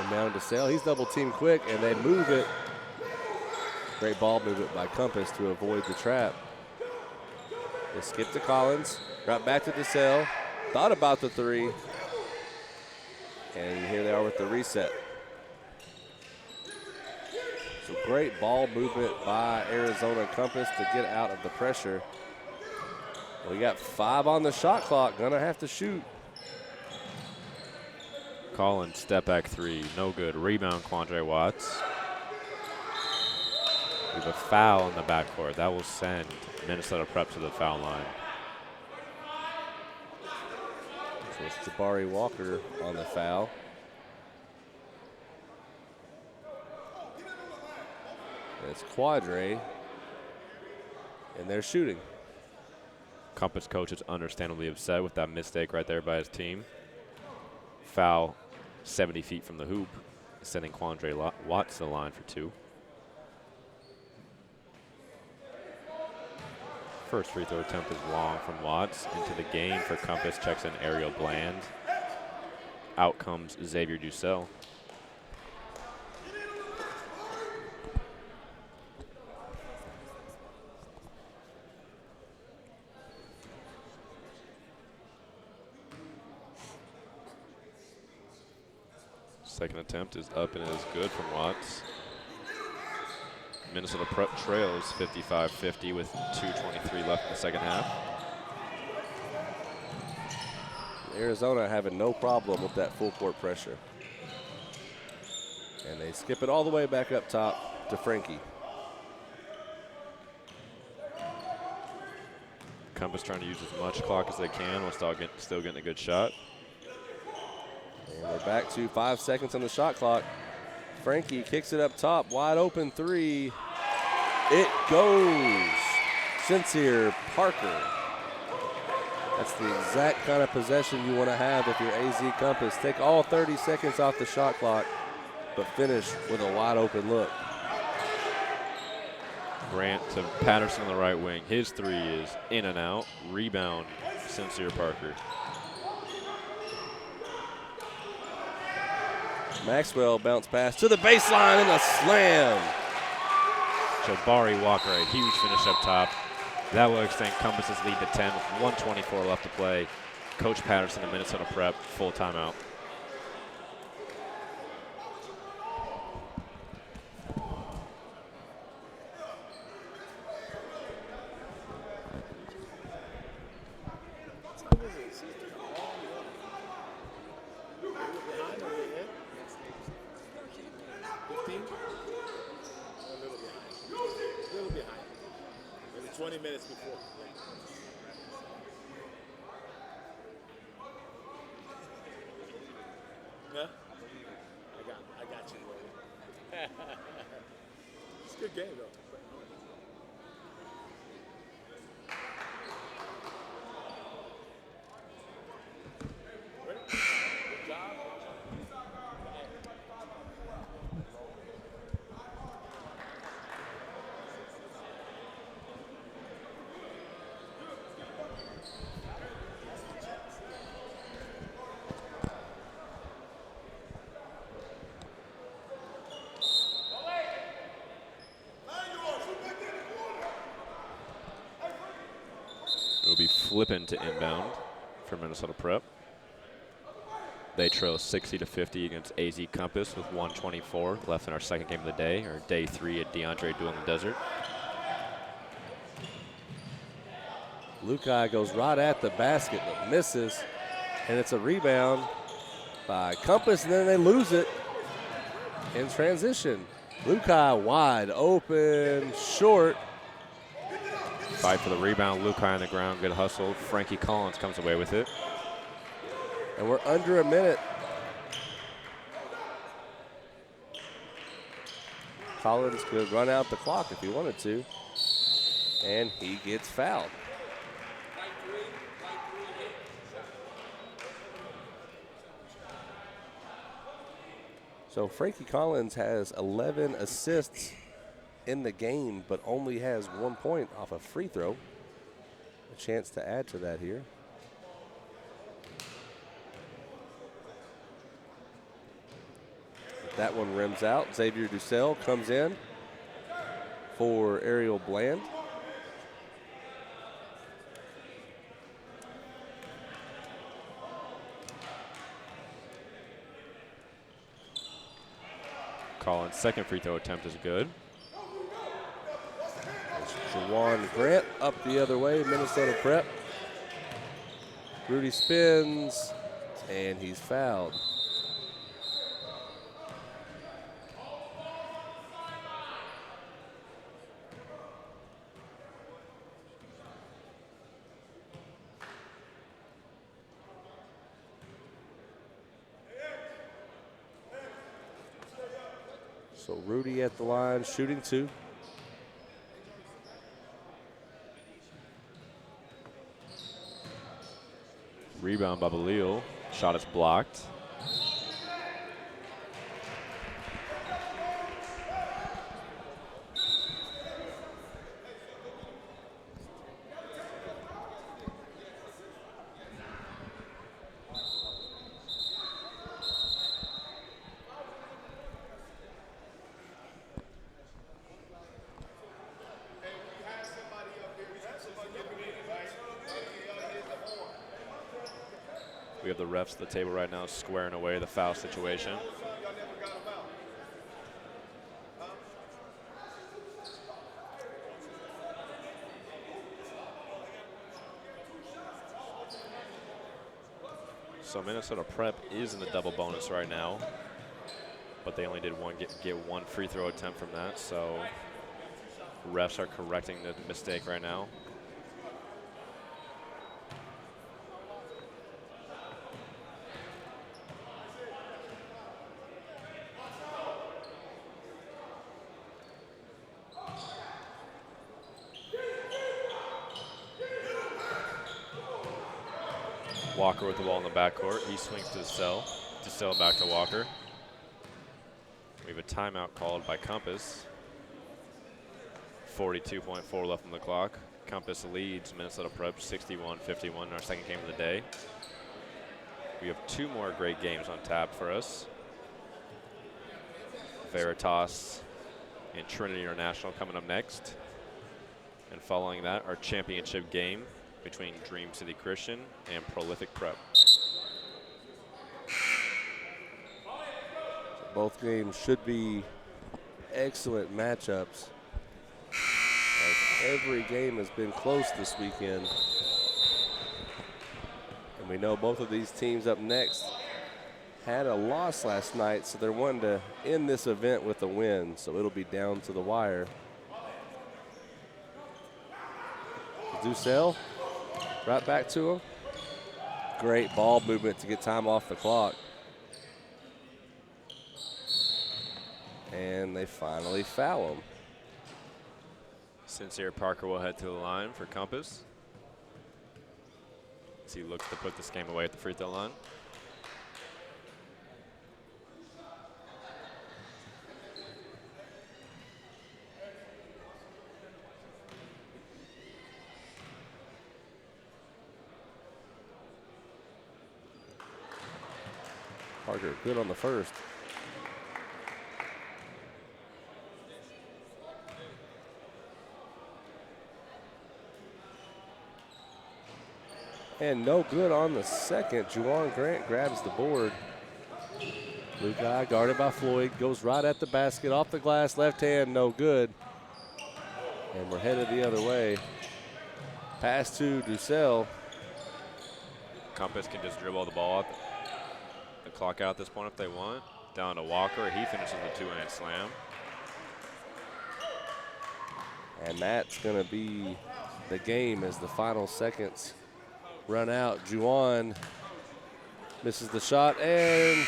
And down to Sale. He's double teamed quick, and they move it. Great ball movement by Compass to avoid the trap. They skip to Collins. Got back to DeSalle. Thought about the 3. And here they are with the reset. So great ball movement by Arizona Compass to get out of the pressure. We got 5 on the shot clock. Gonna have to shoot. Collins, step back 3, no good. Rebound, Quandre Watts. We have a foul in the backcourt. That will send Minnesota Prep to the foul line. So it's Jabari Walker on the foul. It's Quadre, and they're shooting. Compass coach is understandably upset with that mistake right there by his team. Foul 70 feet from the hoop, sending Quandre Watts to the line for 2. First free throw attempt is long from Watts. Into the game for Compass, checks in Ariel Bland. Out comes Xavier Ducel. Second attempt is up and it is good from Watts. Minnesota Prep trails 55-50 with 2:23 left in the second half. Arizona having no problem with that full court pressure. And they skip it all the way back up top to Frankie. Compass trying to use as much clock as they can while still getting a good shot. And we're back to 5 seconds on the shot clock. Frankie kicks it up top, wide open three. It goes. Sincere Parker. That's the exact kind of possession you want to have if you're AZ Compass. Take all 30 seconds off the shot clock, but finish with a wide open look. Grant to Patterson on the right wing. His three is in and out. Rebound, Sincere Parker. Maxwell bounce pass to the baseline and a slam. Jabari Walker, a huge finish up top. That will extend Compass's lead to 10 with 1:24 left to play. Coach Patterson and Minnesota Prep, full timeout. Flipping to inbound for Minnesota Prep. They trail 60-50 against AZ Compass with 1:24 left in our second game of the day, or day 3 at DeAndre Duel in the Desert. Lukai goes right at the basket but misses, and it's a rebound by Compass, and then they lose it in transition. Lukai wide open, short. Fight for the rebound. Lukai on the ground. Good hustle. Frankie Collins comes away with it. And we're under a minute. Collins could run out the clock if he wanted to. And he gets fouled. So Frankie Collins has 11 assists in the game, but only has 1 point off a free throw. A chance to add to that here. That one rims out. Xavier Dussel comes in for Ariel Bland. Collins' second free throw attempt is good. Jawan Grant up the other way, Minnesota Prep. Rudy spins, and he's fouled. So Rudy at the line, shooting 2. Rebound by Balil. Shot is blocked. We have the refs at the table right now squaring away the foul situation. So Minnesota Prep is in the double bonus right now, but they only did get one free throw attempt from that, so refs are correcting the mistake right now. Walker with the ball in the backcourt. He swings to Ducell. Ducell back to Walker. We have a timeout called by Compass. 42.4 left on the clock. Compass leads Minnesota Prep 61-51 in our second game of the day. We have 2 more great games on tap for us. Veritas and Trinity International coming up next. And following that, our championship game between Dream City Christian and Prolific Prep. Both games should be excellent matchups, as every game has been close this weekend. And we know both of these teams up next had a loss last night, so they're wanting to end this event with a win, so it'll be down to the wire. Ducell, right back to him. Great ball movement to get time off the clock. And they finally foul him. Sincere Parker will head to the line for Compass, as he looks to put this game away at the free throw line. Parker good on the first. And no good on the second. Juwan Grant grabs the board. Blue guy guarded by Floyd, goes right at the basket, off the glass, left hand, no good. And we're headed the other way. Pass to Ducell. Compass can just dribble the ball, the clock out at this point if they want. Down to Walker, he finishes the 2-hand slam. And that's gonna be the game as the final seconds run out. Juwan misses the shot, and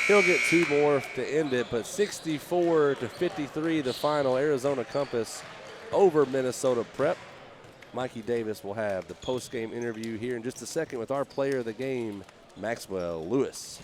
he'll get 2 more to end it, but 64-53 the final. Arizona Compass over Minnesota Prep. Mikey Davis will have the post-game interview here in just a second with our player of the game, Maxwell Lewis.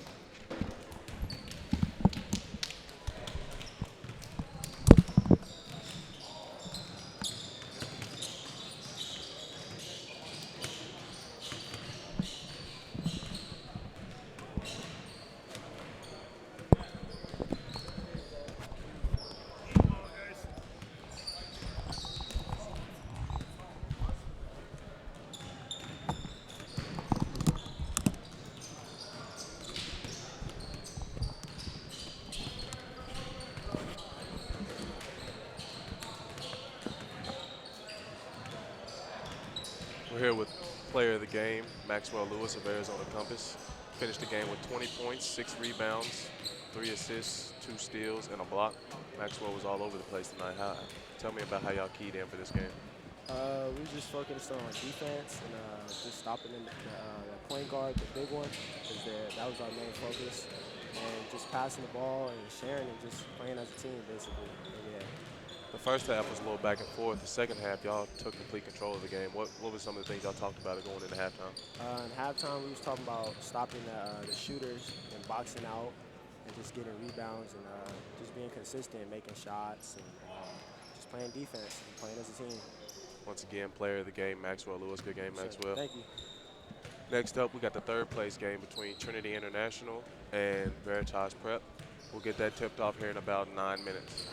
We're here with player of the game, Maxwell Lewis of Arizona Compass. Finished the game with 20 points, 6 rebounds, 3 assists, 2 steals, and a block. Maxwell was all over the place tonight. Tell me about how y'all keyed in for this game. We just focused on defense and just stopping the point guard, the big one, because that was our main focus. And just passing the ball and sharing and just playing as a team, basically. And yeah. The first half was a little back and forth. The second half, y'all took complete control of the game. What were some of the things y'all talked about going into halftime? In halftime, we was talking about stopping the shooters and boxing out and just getting rebounds and just being consistent, making shots, and just playing defense and playing as a team. Once again, player of the game, Maxwell Lewis. Good game, Maxwell. Thank you. Next up, we got the third place game between Trinity International and Veritas Prep. We'll get that tipped off here in about 9 minutes.